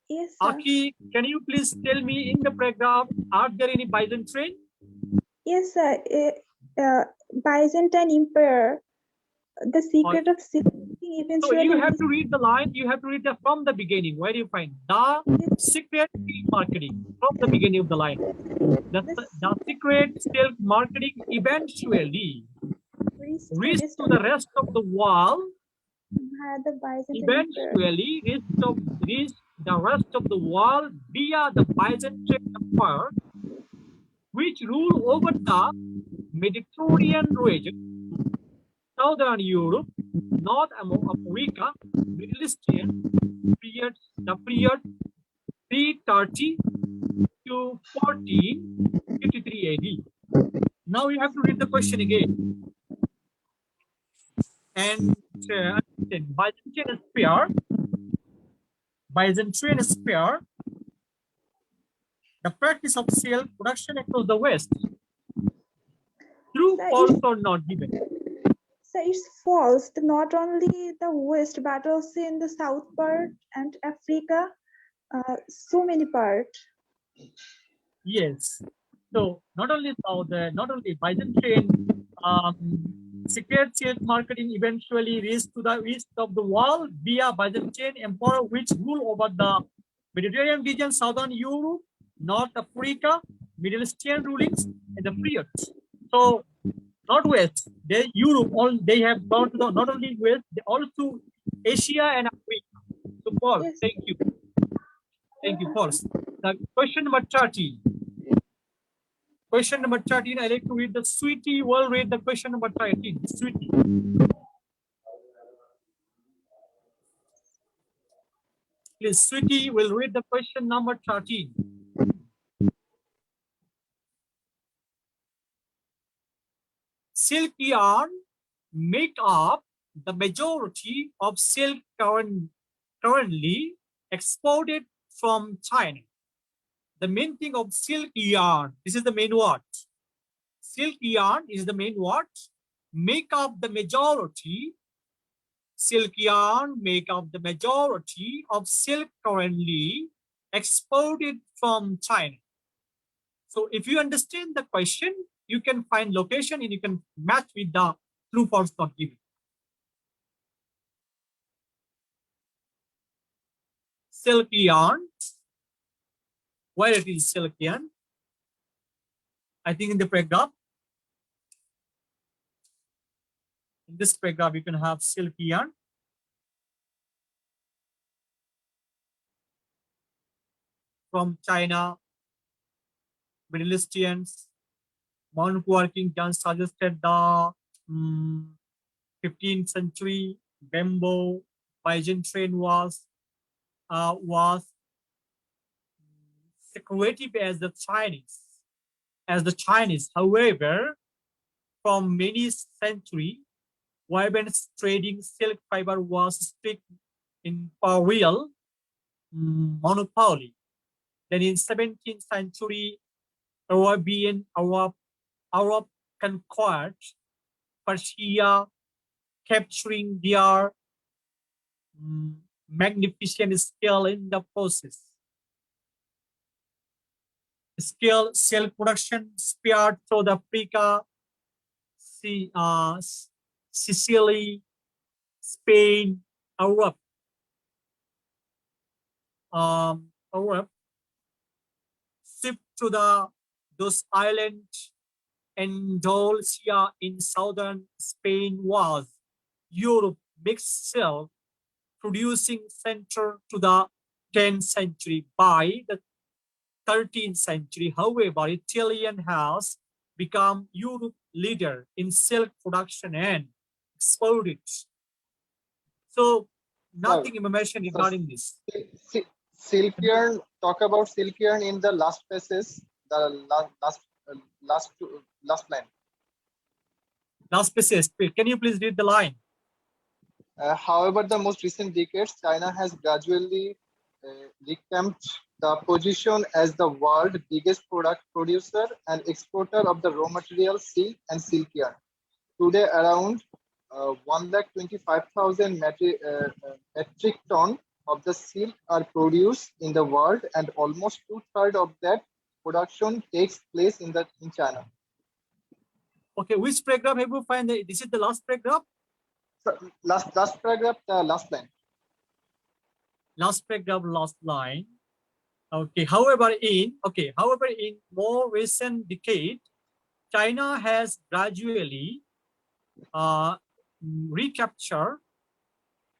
Yes, sir. Aki, can you please tell me in the paragraph, are there any Byzantine? Yes, sir. Byzantine Empire, the secret of silk eventually. So you have to read the line. You have to read from the beginning. Where do you find the secret marketing from the beginning of the line? The secret silk marketing eventually reached to the rest of the world. Eventually reached the rest of the world via the Byzantine Empire, which ruled over the Mediterranean region, Southern Europe, North America, Middle Eastern period, the period 330 to 1453 AD. Now you have to read the question again. And Byzantine Empire, the practice of silk production across the West. True, false, or not given? So it's false. Not only the West, but also in the South part and Africa, so many parts. Yes. So not only Byzantine secret silk marketing eventually reached to the east of the world via Byzantine Empire, which ruled over the Mediterranean region, Southern Europe, North Africa, Middle Eastern rulings in the period. So not West, Europe, they have gone to the not only West, they also Asia and Africa. So false. Yes. Thank you. Thank you, false. The question number 13. Question number 13, I like to read the Sweetie will read the question number 13. Sweetie. Please, Sweetie will read the question number 13. Silk yarn make up the majority of silk currently exported from China. The main thing of silk yarn, this is the main word. Silk yarn is the main word. Make up the majority. Silk yarn make up the majority of silk currently exported from China. So if you understand the question, you can find location and you can match with the true false not given. Silk yarn. Where it is silk yarn? I think in the paragraph. In this paragraph, you can have silk yarn. From China, Middle Easterns, monk working done suggested the 15th century bamboo Byzantine was secretive as the Chinese. However, from many centuries, women's trading silk fiber was strict in imperial monopoly. Then in 17th century, Arab conquered Persia, capturing their magnificent skill in the process. Skill silk production spread through the Africa, Sicily, Spain, Europe. Shipped to those islands. Andalusia in southern Spain was Europe mixed silk producing center to the 10th century. By the 13th century, however, Italian has become Europe leader in silk production and exported. So nothing information regarding this. Silk yarn, talk about silk yarn in the last passage, the last line. Last passage, can you please read the line? However, the most recent decades, China has gradually recamped the position as the world's biggest product producer and exporter of the raw material silk and silk yarn. Today, around 125,000 metric ton of the silk are produced in the world, and almost 2/3 of that production takes place in China. Okay, which paragraph have you find? This is the last paragraph. So, last paragraph, the last line. Last paragraph, last line. Okay. However, in more recent decade, China has gradually recaptured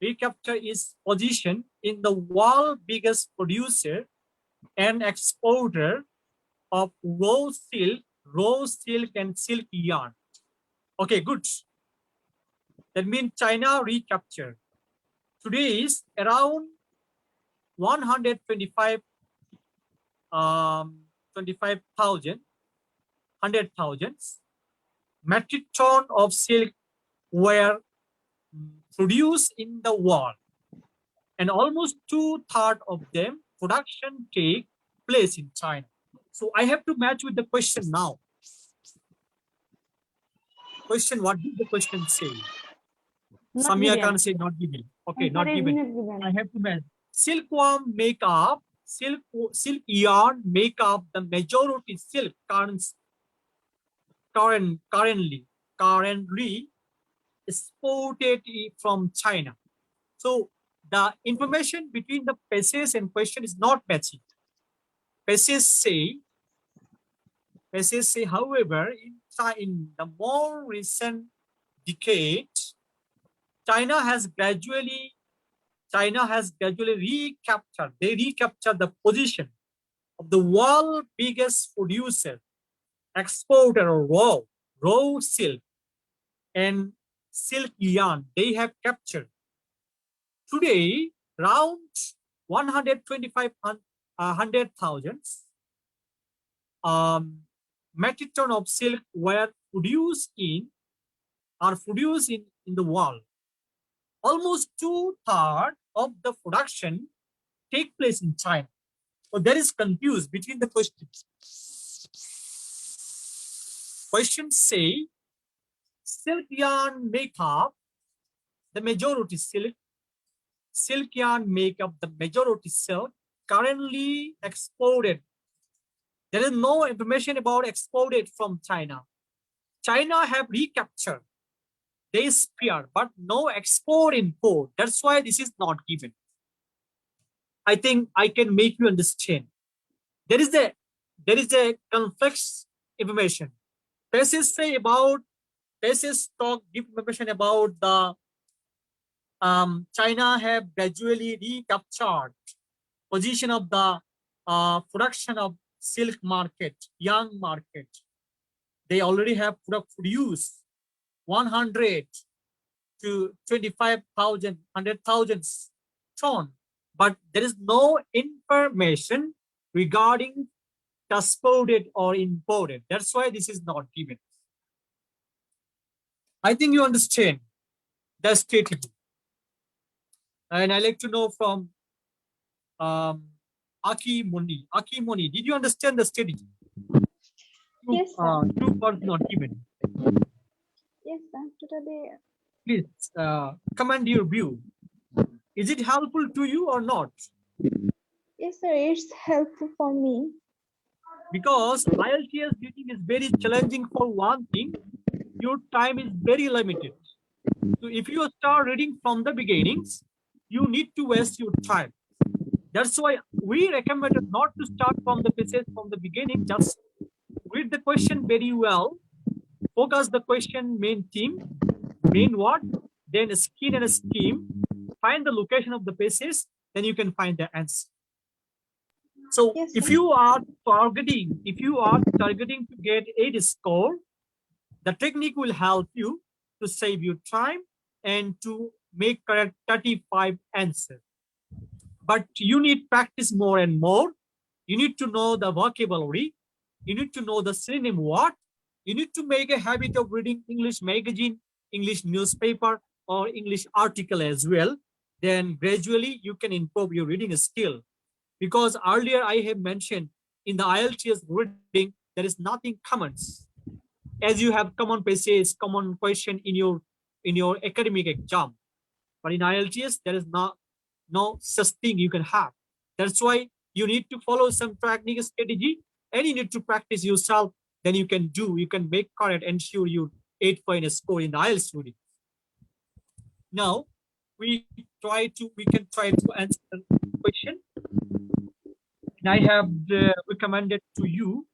its position in the world biggest producer and exporter of raw silk and silk yarn. Okay, good. That means China recaptured. Today is around 125,000 metric ton of silk were produced in the world, and almost 2/3 of them production take place in China. So I have to match with the question now. Question, what did the question say? Samia can say not given. Okay, not given. I have to match. Silkworm make up, silk yarn make up the majority silk currently exported from China. So the information between the passage and question is not matching. Passage say, however, in the more recent decade, China has gradually recaptured the position of the world biggest producer, exporter of raw silk and silk yarn. They have captured. Today, around 125,000 metric ton of silk were produced in the world. Almost 2/3 of the production take place in China. So there is confused between the questions. Questions say silk yarn make up the majority silk. Silk yarn make up the majority silk currently exported. There is no information about exported from China. China have recaptured. They spare, but no export import. That's why this is not given. I think I can make you understand. There is a complex information. Passages say about passages talk give information about the China have gradually recaptured position of the production of silk market, yarn market. They already have produced 100 to 25,000, 100,000 ton, but there is no information regarding exported or imported. That's why this is not given. I think you understand the strategy. And I like to know from Aki Moni. Aki Moni, did you understand the strategy? Yes, sir. Two parts not given. Yes, sir. Totally. Please comment your view. Is it helpful to you or not? Yes, sir. It's helpful for me. Because IELTS reading is very challenging for one thing. Your time is very limited. So if you start reading from the beginnings, you need to waste your time. That's why we recommended not to start from the passage from the beginning. Just read the question very well. Focus the question main theme, main word, then skin and scheme. Find the location of the passage, then you can find the answer. So Yes, if sir. you are targeting to get 8 score, the technique will help you to save your time and to make correct 35 answers. But you need practice more and more. You need to know the vocabulary. You need to know the synonym word. You need to make a habit of reading English magazine, English newspaper, or English article as well. Then gradually you can improve your reading skill. Because earlier I have mentioned in the IELTS reading, there is nothing commons. As you have common passages, common question in your academic exam. But in IELTS, there is no such thing you can have. That's why you need to follow some technical strategy and you need to practice yourself. Then you can make correct, ensure you 8-point score in the IELTS reading. Now we can try to answer the question. And I have recommended to you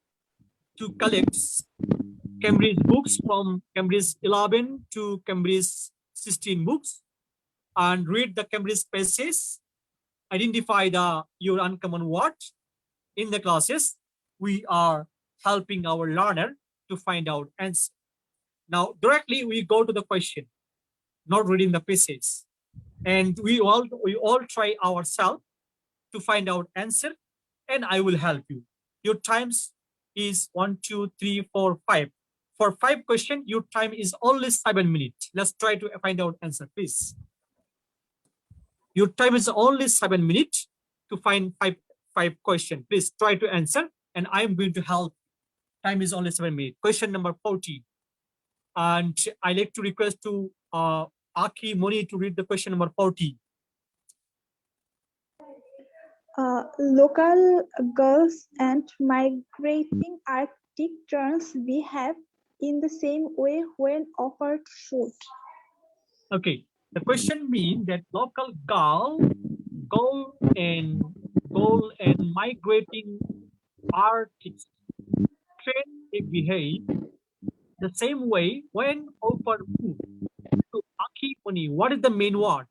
to collect Cambridge books from Cambridge 11 to Cambridge 16 books and read the Cambridge passages, identify your uncommon word. In the classes, we are helping our learner to find out answer. Now, directly we go to the question, not reading the passages. And we all try ourselves to find out answer, and I will help you. Your times is 1, 2, 3, 4, 5. For 5 questions, your time is only 7 minutes. Let's try to find out answer, please. Your time is only 7 minutes to find five questions. Please try to answer, and I'm going to help. Time is only 7 minutes. Question number 40. And I like to request to Aki Moni to read the question number 40. Local gulls and migrating Arctic terns behave in the same way when offered food. Okay, the question means that local gull and migrating Arctic tern behave the same way when offered food. So, Aki Moni, what is the main word?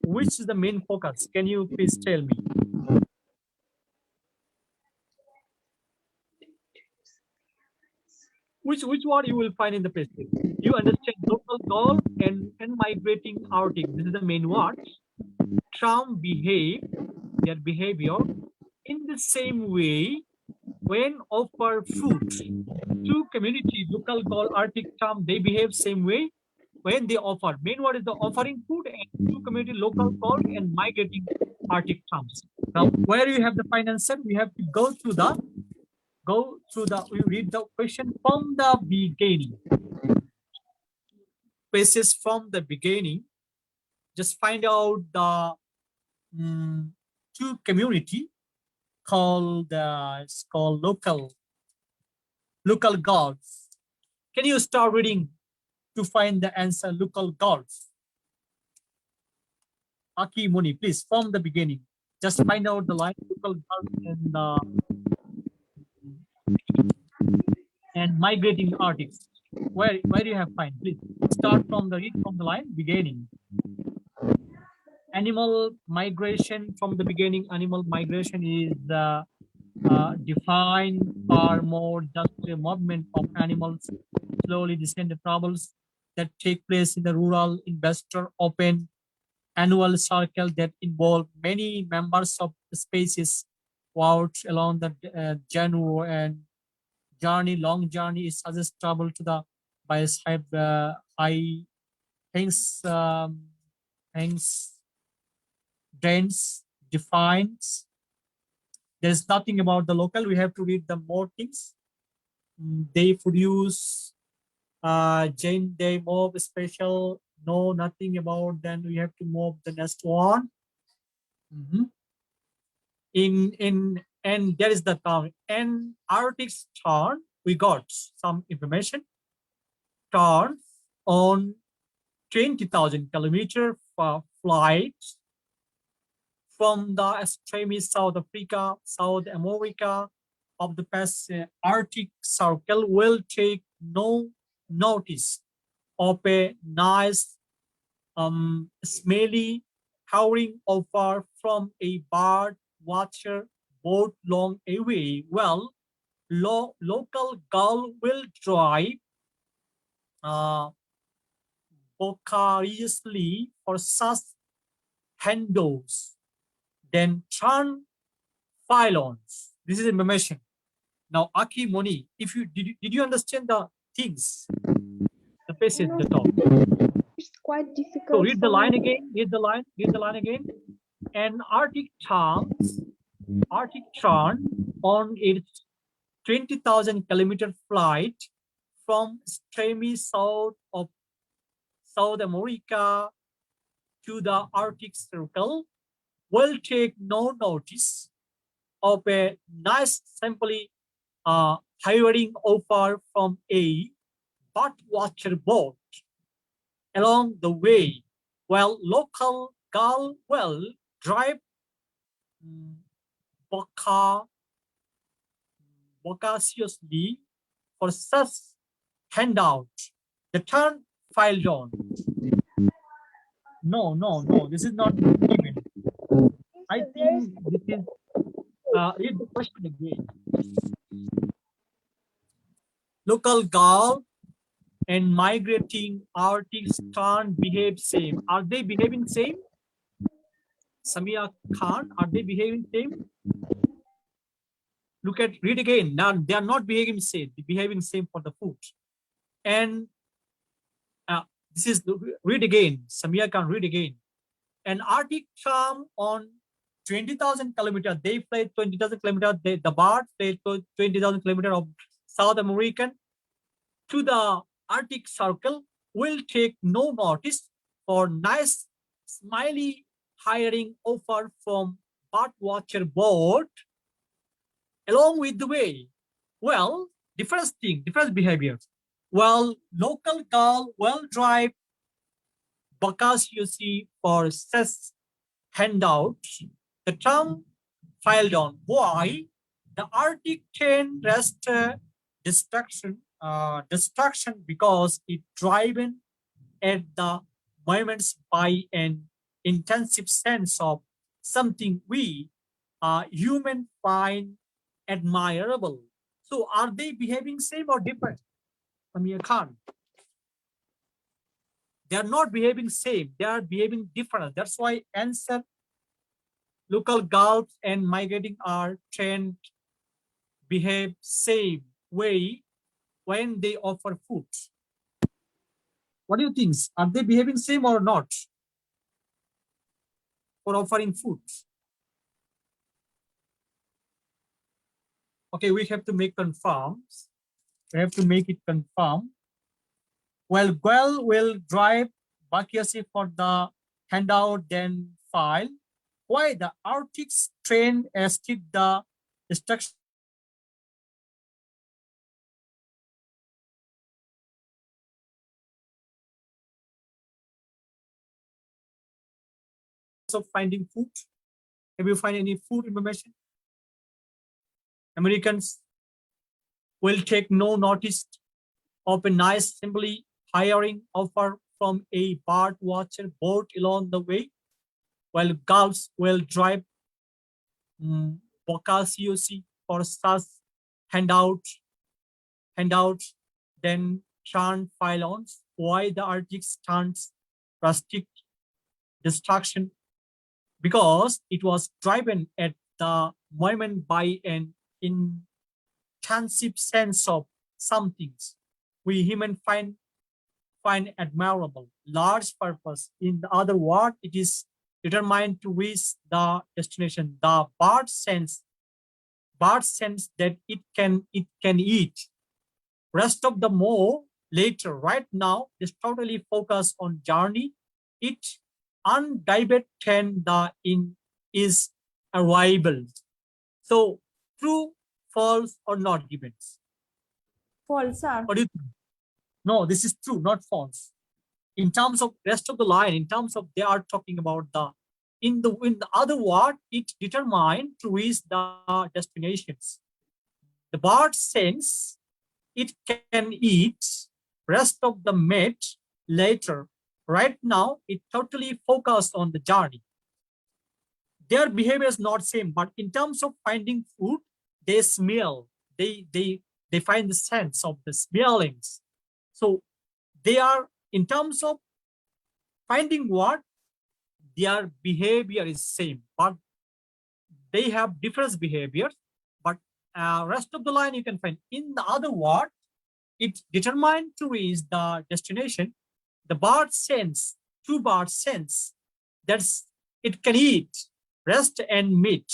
Which is the main focus? Can you please tell me? Which word you will find in the passage? You understand local gull and migrating Arctic. This is the main word. Tram behave their behavior in the same way when offer food to community local call Arctic term. They behave same way when they offer. Main word is the offering food, and to community local call and migrating Arctic terms. Now, where you have the final answer, we have to go through the we read the question from the beginning. Basis from the beginning. Just find out the two community called it's called local gods. Can you start reading to find the answer? Local gods. Aki Muni, please, from the beginning. Just find out the line local gods and migrating artists. Where do you have find? Please start from the read from the line beginning. Animal migration from the beginning. Animal migration is defined far more just a movement of animals slowly descended travels that take place in the rural investor open annual cycle that involve many members of the species out along the journey and long journey is suggests travel to the by high things dense defines. There's nothing about the local. We have to read the more things. They produce Jane they move special. No, nothing about. Then we have to move the next one. And there is the term and Arctic's turn. We got some information. Turn on 20,000 kilometer flight from the extreme South Africa, South America of the past Arctic Circle will take no notice of a nice smelly hovering over from a bird watcher boat long away. Well, local gull will drive vicariously for such handles, then turn pylons. This is information. Now, Aki Moni, if you did you understand the things? The passage, the top. It's quite difficult. So read the line again. Read the line again. An Arctic turn on its 20,000 kilometer flight from extreme south of South America to the Arctic Circle will take no notice of a nice simply hiring offer from a bird watcher boat along the way, while local gull will drive vocaciously for such handout. The turn filed on. No, this is not given. I think this is read the question again. Local gull and migrating Arctic tern behave same. Are they behaving same? Samia Khan, are they behaving same? Read again. Now they are not behaving same. They're behaving same for the food. And this is read again. Samia Khan, read again. An Arctic tern on 20,000 kilometers. They fly 20,000 kilometers. The bird fly 20,000 kilometers of South American to the Arctic Circle will take no notice for nice smiley hiring offer from bird watcher boat along with the way. Well, different behaviors. Well, local gull will drive because you see for such handouts. The term filed on. Why? The Arctic chain rest destruction because it driven at the moments by an intensive sense of something we human find admirable. So are they behaving same or different? Amir Khan. They are not behaving same. They are behaving different. That's why answer local gulls and migrating are trained behave same way when they offer food. What do you think? Are they behaving same or not for offering food? Okay, we have to make confirm. We have to make it confirm. Well, Guel will drive Bakiasi for the handout, then file. Why the Arctics train skip the instruction of finding food? Have you find any food information? Americans will take no notice of a nice simply hiring offer from a bird watcher boat along the way, while Gulfs will drive Bocasiosi for such handout, then turn pylons. Why the Arctic stands rustic destruction? Because it was driven at the moment by an intensive sense of some things we human find admirable, large purpose. In the other word, it is determined to reach the destination. The bird sense that it can eat. Rest of the more later. Right now is totally focused on journey. It undivided the in is arrival. So true, false, or not given. False, sir. What do you think? No, this is true, not false. In terms of rest of the line, in terms of they are talking about the in the other word, it determined to reach the destinations. The bird sense it can eat rest of the meat later. Right now, it totally focused on the journey. Their behavior is not same, but in terms of finding food, they smell. They find the sense of the smellings. So they are in terms of finding what their behavior is same, but they have different behaviors. But rest of the line you can find in the other word, it determined to reach the destination. The bird sense, two bird sense, that's it can eat rest and meat,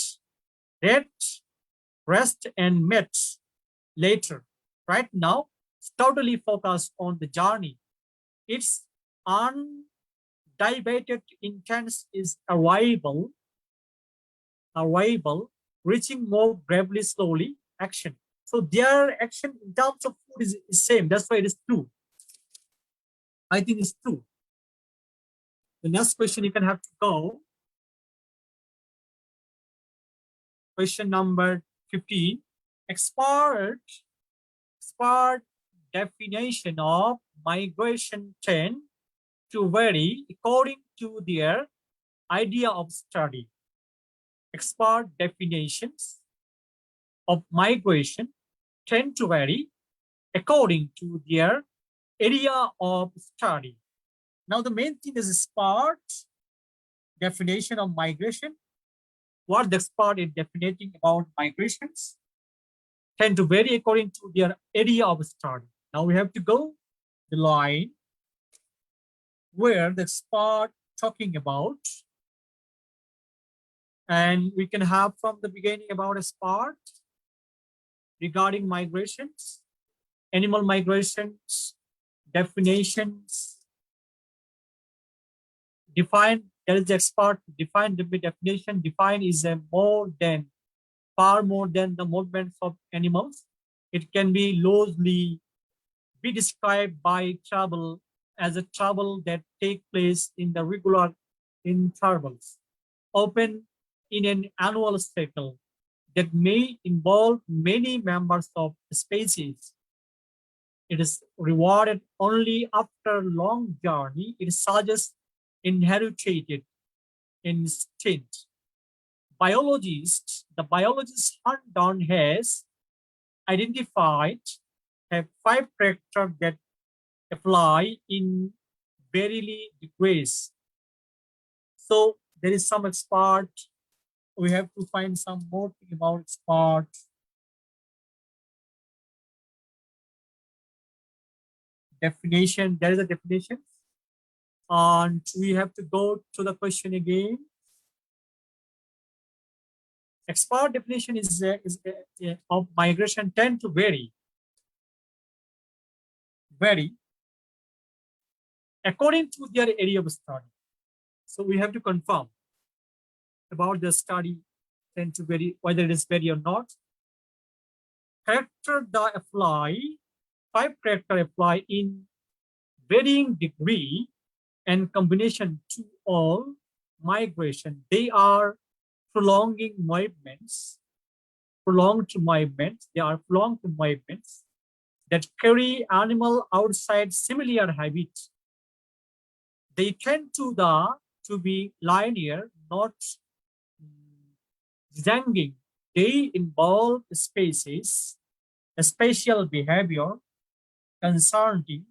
rest and meat later. Right now, it's totally focused on the journey. Its undivided intent is arrival, reaching more bravely, slowly, action. So their action in terms of food is same. That's why it is true. I think it's true. The next question you can have to go. Question number 15. Expert definition of migration tend to vary according to their idea of study. Expert definitions of migration tend to vary according to their area of study. Now, the main thing is expert definition of migration. What the expert is defining about migrations tend to vary according to their area of study. Now we have to go the line where the expert talking about, and we can have from the beginning about expert regarding migrations, animal migrations, definitions, define. There is the expert define the definition. Define is a far more than the movements of animals. It can be loosely be described by travel as a travel that take place in the regular intervals, often in an annual cycle that may involve many members of the species. It is rewarded only after long journey. It suggests inherited instinct. The biologist Hunt Down has identified have 5 characters that apply in varying degrees. So there is some expert We have to find some more thing about sport. Definition, there is a definition. And we have to go to the question again. Expert definition is of migration tend to vary according to their area of study. So we have to confirm about the study tend to vary, whether it is vary or not. Character that apply, 5 character apply in varying degree and combination to all migration. They are prolonging movements, they are prolonged movements that carry animal outside similar habits. They tend to be linear, not zanging. They involve species, spatial behavior, concerning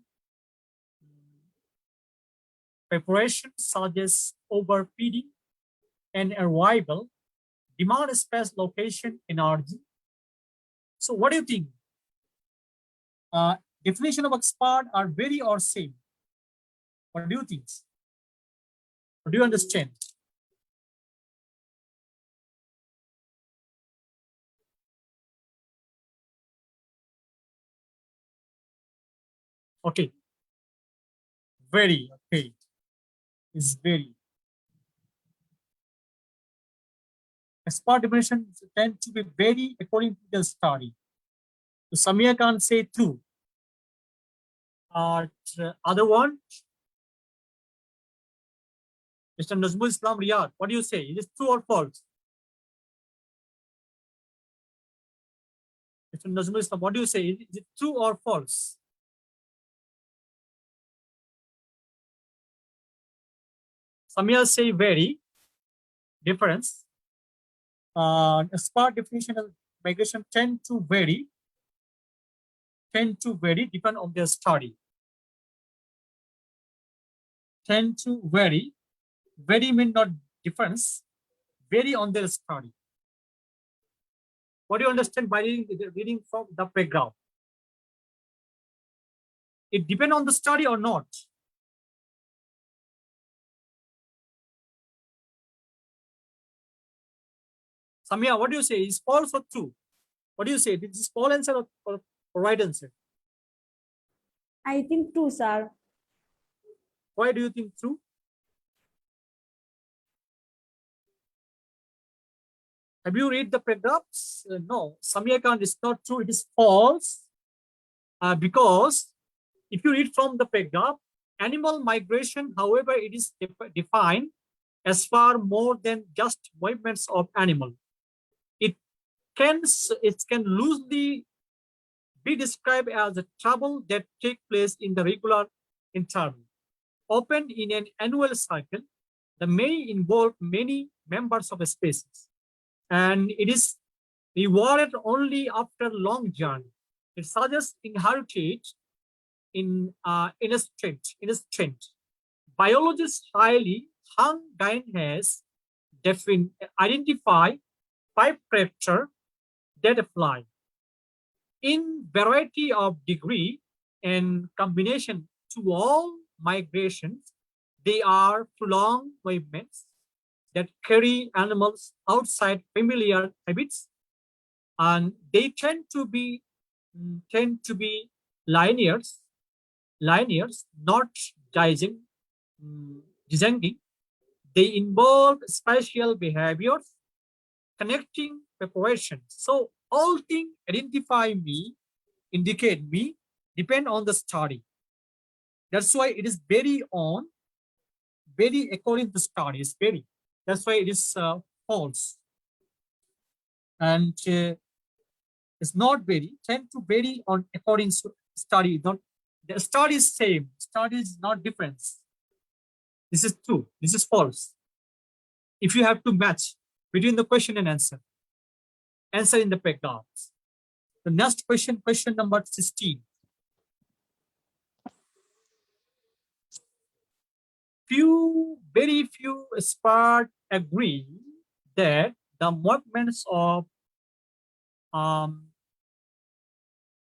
preparation such as overfeeding and arrival, demand space, location, energy. So what do you think? Definition of expert are very or same? What do you think? What do you understand? Okay. Very, okay. Is very. Expert definition tend to be very according to the study. So Samia can say true. Other one, Mr. Nazmul Islam Riyad, what do you say? Is it true or false? Mr. Nazmul Islam, what do you say? Is it true or false? Samia say very. Difference. Expert definition of migration tend to vary depend on their study. Tend to vary mean not difference, vary on their study. What do you understand by reading from the paragraph? It depends on the study or not? Samia, what do you say? Is false or true? What do you say? Is this false answer or right answer? I think true, sir. Why do you think true? Have you read the paragraphs? No, Samia Khan, is not true. It is false. Because if you read from the paragraph, animal migration, however, it is defined as far more than just movements of animal. It can loosely be described as a travel that take place in the regular interval, opened in an annual cycle that may involve many members of a species, and it is rewarded only after long journey. It suggests inherited in instinct. Biologist Hailey Hung Dine has identified 5 characters that apply in variety of degree and combination to all migrations. They are prolonged movements that carry animals outside familiar habits, and they tend to be linears, not descending. They involve spatial behaviors, connecting preparation. So all things indicate me, depend on the study. That's why it is very according to study, is very. That's why it is false. And it's not very, tend to vary on according to study. Not the study is same, study is not difference. This is true, this is false. If you have to match between the question and answer in the paragraphs. The next question number 16. Very few experts agree that the movements of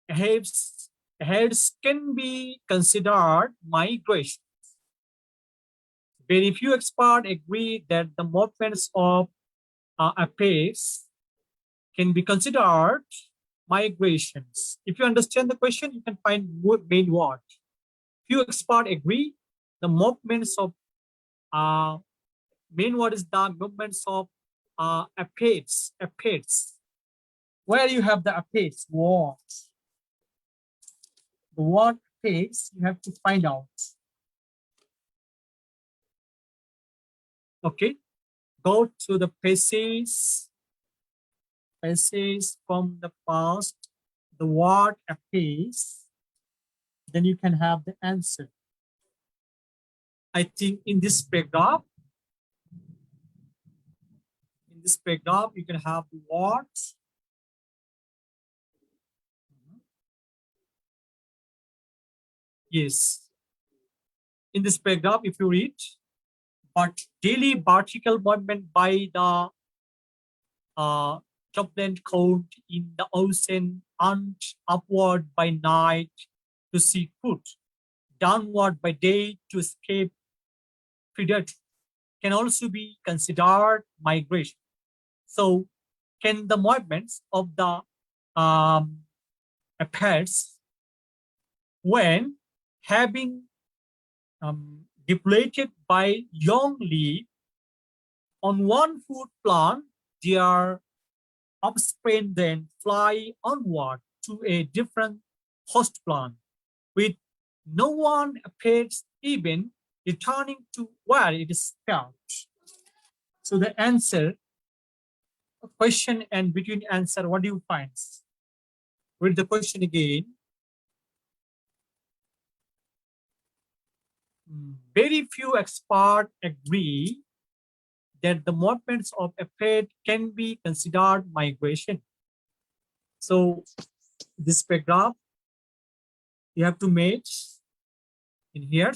heads can be considered migration. Very few experts agree that the movements of apes can be considered migrations. If you understand the question, you can find main word. Few experts agree the movements of main word is the movements of apes. Where you have the apes word, the word apes, you have to find out. Okay, go to the passage from the past, the word appears, then you can have the answer. I think in this paragraph, you can have the words. Yes. In this paragraph, if you read, but daily vertical movement by the turbulent current in the ocean and upward by night to seek food, downward by day to escape predator, can also be considered migration. So can the movements of the aphids when having depleted by young leaf on one food plant, their offspring then fly onward to a different host plant, with no one appears even returning to where it is found. So the answer, question and between answer, what do you find? Read the question again. Very few experts agree that the movements of aphid can be considered migration. So this paragraph, you have to match in here.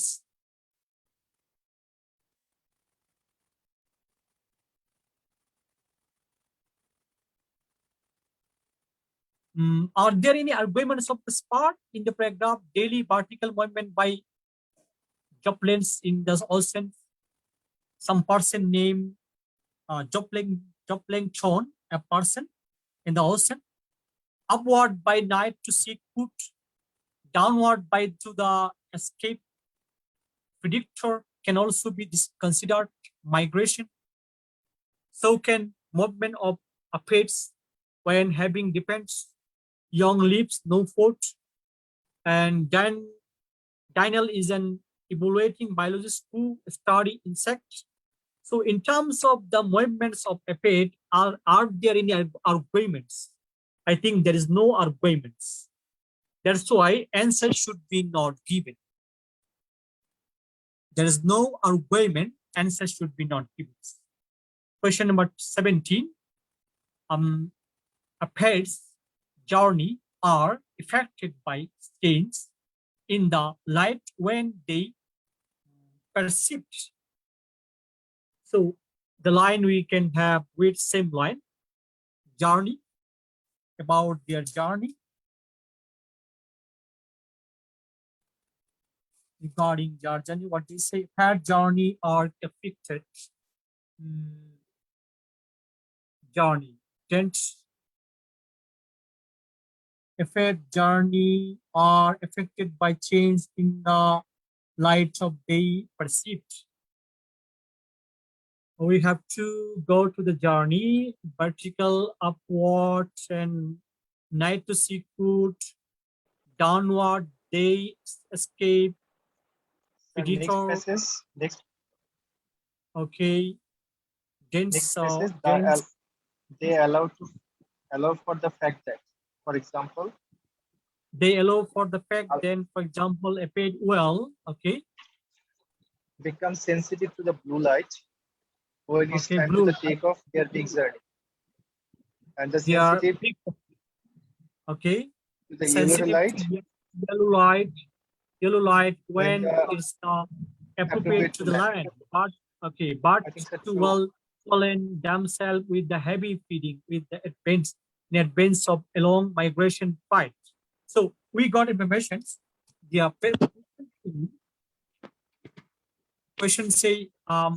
Are there any arguments of this part in the paragraph? Daily vertical movement by joplins in the ocean. Some person named Joplin Chon, a person in the ocean. Upward by night to seek food. Downward by to the escape predictor can also be considered migration. So can movement of aphids when having depends young leaves, no food. And then Daniel is an evaluating biologist who study insects. So in terms of the movements of aphid, are there any arguments? I think there is no arguments. That's why answer should be not given. There is no argument, answer should be not given. Question number 17. Aphids journey are affected by stains in the light when they perceive. So the line we can have with same line, journey, about their journey. Regarding their journey, what they say, aphid journey are affected. Journey, aphid journey are affected by change in the light of day perceived. We have to go to the journey, vertical, upward, and night to seek food, downward, day escape, predator. Next passage, next Okay. next passage, they allow for the fact that, for example, they allow for the fact then, for example, a paid well, okay, become sensitive to the blue light when it's okay, time blue, to take off their big journey, and the they are sensitive big, okay, to the sensitive yellow light when it's appropriate to the land, but okay, but I think so to too. well fallen themselves with the heavy feeding, with the advance of along migration flight. So we got information. The question say a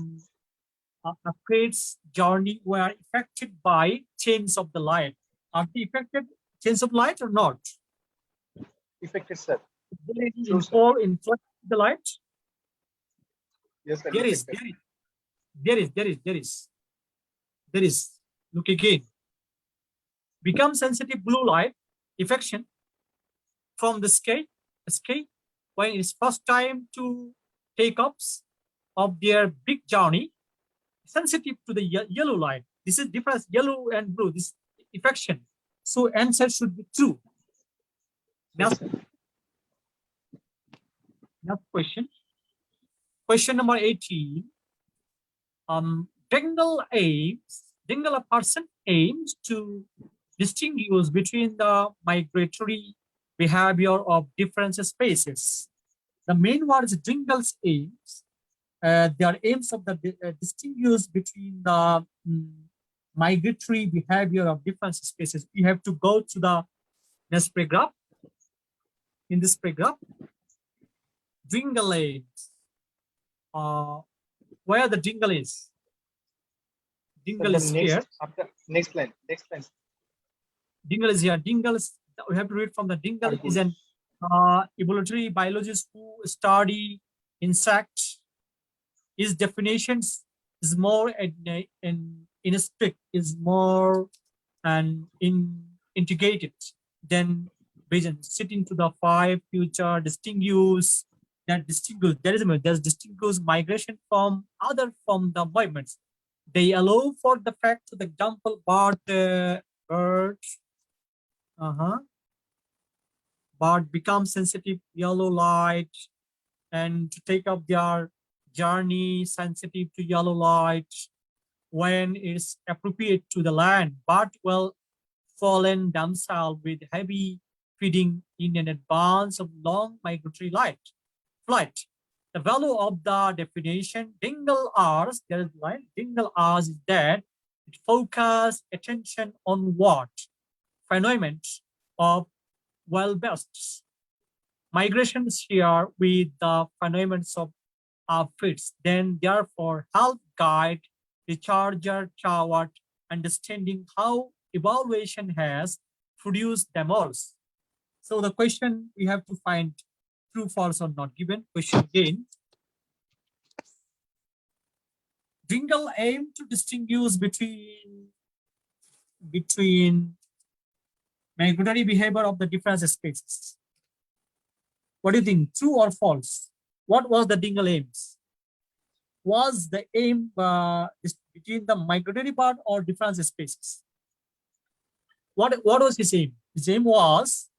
fate's journey were affected by chains of the light. Are they affected chains of light or not? Effective, sir. Is there any True, sir. influence of the light? Yes, sir. There is. Look again. Become sensitive blue light affection from the sky when it's first time to take ups of their big journey, sensitive to the yellow light. This is difference yellow and blue. This affection. So answer should be true. Next question. Question number 18. Dingle a person aims to distinguish between the migratory behavior of different species. The main word is Dingle's aims. Their aims of the distinguish between the migratory behavior of different species. You have to go to the next paragraph. In this paragraph, Dingle aims. Where the dingle is? Dingle is here. Next line. Dingle is here. Dingle is, we have to read from the dingle is an evolutionary biologist who study insects. His definitions is more in strict, is more and integrated than vision. Sitting to the 5 future distinguish migration from other from the movements. They allow for the fact, the example, birds become sensitive yellow light and to take up their journey sensitive to yellow light when it's appropriate to the land, but will fallen themselves with heavy feeding in an advance of long migratory flight. The value of the definition dingle hours, there is line, dingle hours is that it focuses attention on what? Phenomenon of well-best. Migration share with the phenomenon of fits, then therefore help guide recharger toward understanding how evaluation has produced them all. So the question we have to find true, false, or not given. Question again. Dingle aim to distinguish between migratory behavior of the different species. What do you think? True or false? What was the dingle aims? Was the aim between the migratory part or different species? What was his aim? His aim was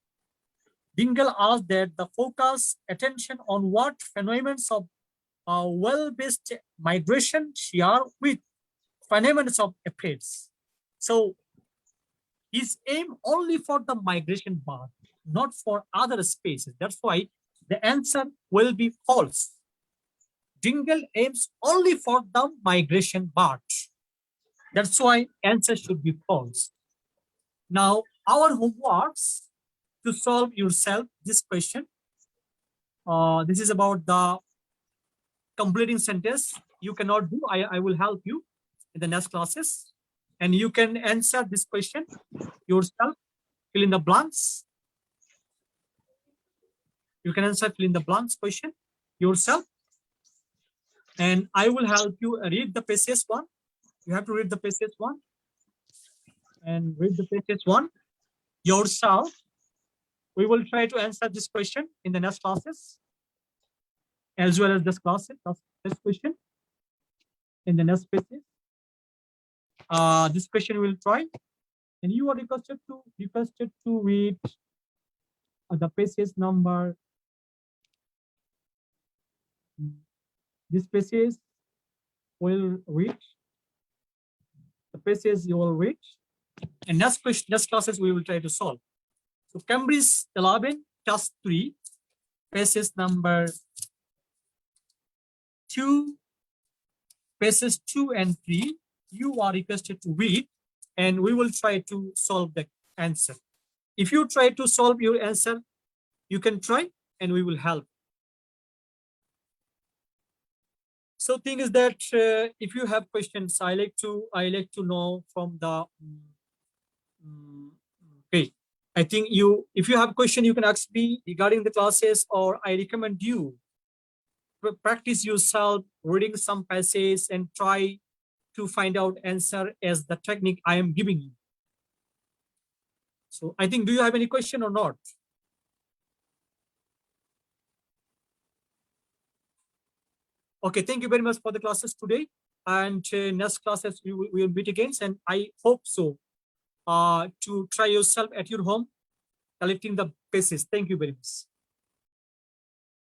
Dingle asked that the focus attention on what phenomena of well-based migration share with phenomena of effects. So his aim only for the migration part, not for other species. That's why the answer will be false. Dingle aims only for the migration part. That's why answer should be false. Now our homeworks to solve yourself this question. This is about the completing sentence. You cannot do. I will help you in the next classes, and you can answer this question yourself. Fill in the blanks. You can answer fill in the blanks question yourself, and I will help you read the passage 1. You have to read the passage 1 and read the passage 1 yourself. We will try to answer this question in the next classes, as well as this question in the next passage. This question we will try, and you are requested to read the passage number. This passage will read. The passage you will read, and next classes we will try to solve. So Cambridge 11, task 3, passage number 2, passages 2 and 3. you are requested to read, and we will try to solve the answer. If you try to solve your answer, you can try and we will help. So thing is that if you have questions, I like to know from the okay. I think if you have question, you can ask me regarding the classes, or I recommend you practice yourself reading some passages and try to find out answer as the technique I am giving you. So I think, do you have any question or not? Okay, thank you very much for the classes today. And next classes we will meet again. And I hope so to try yourself at your home, collecting the basis. Thank you very much.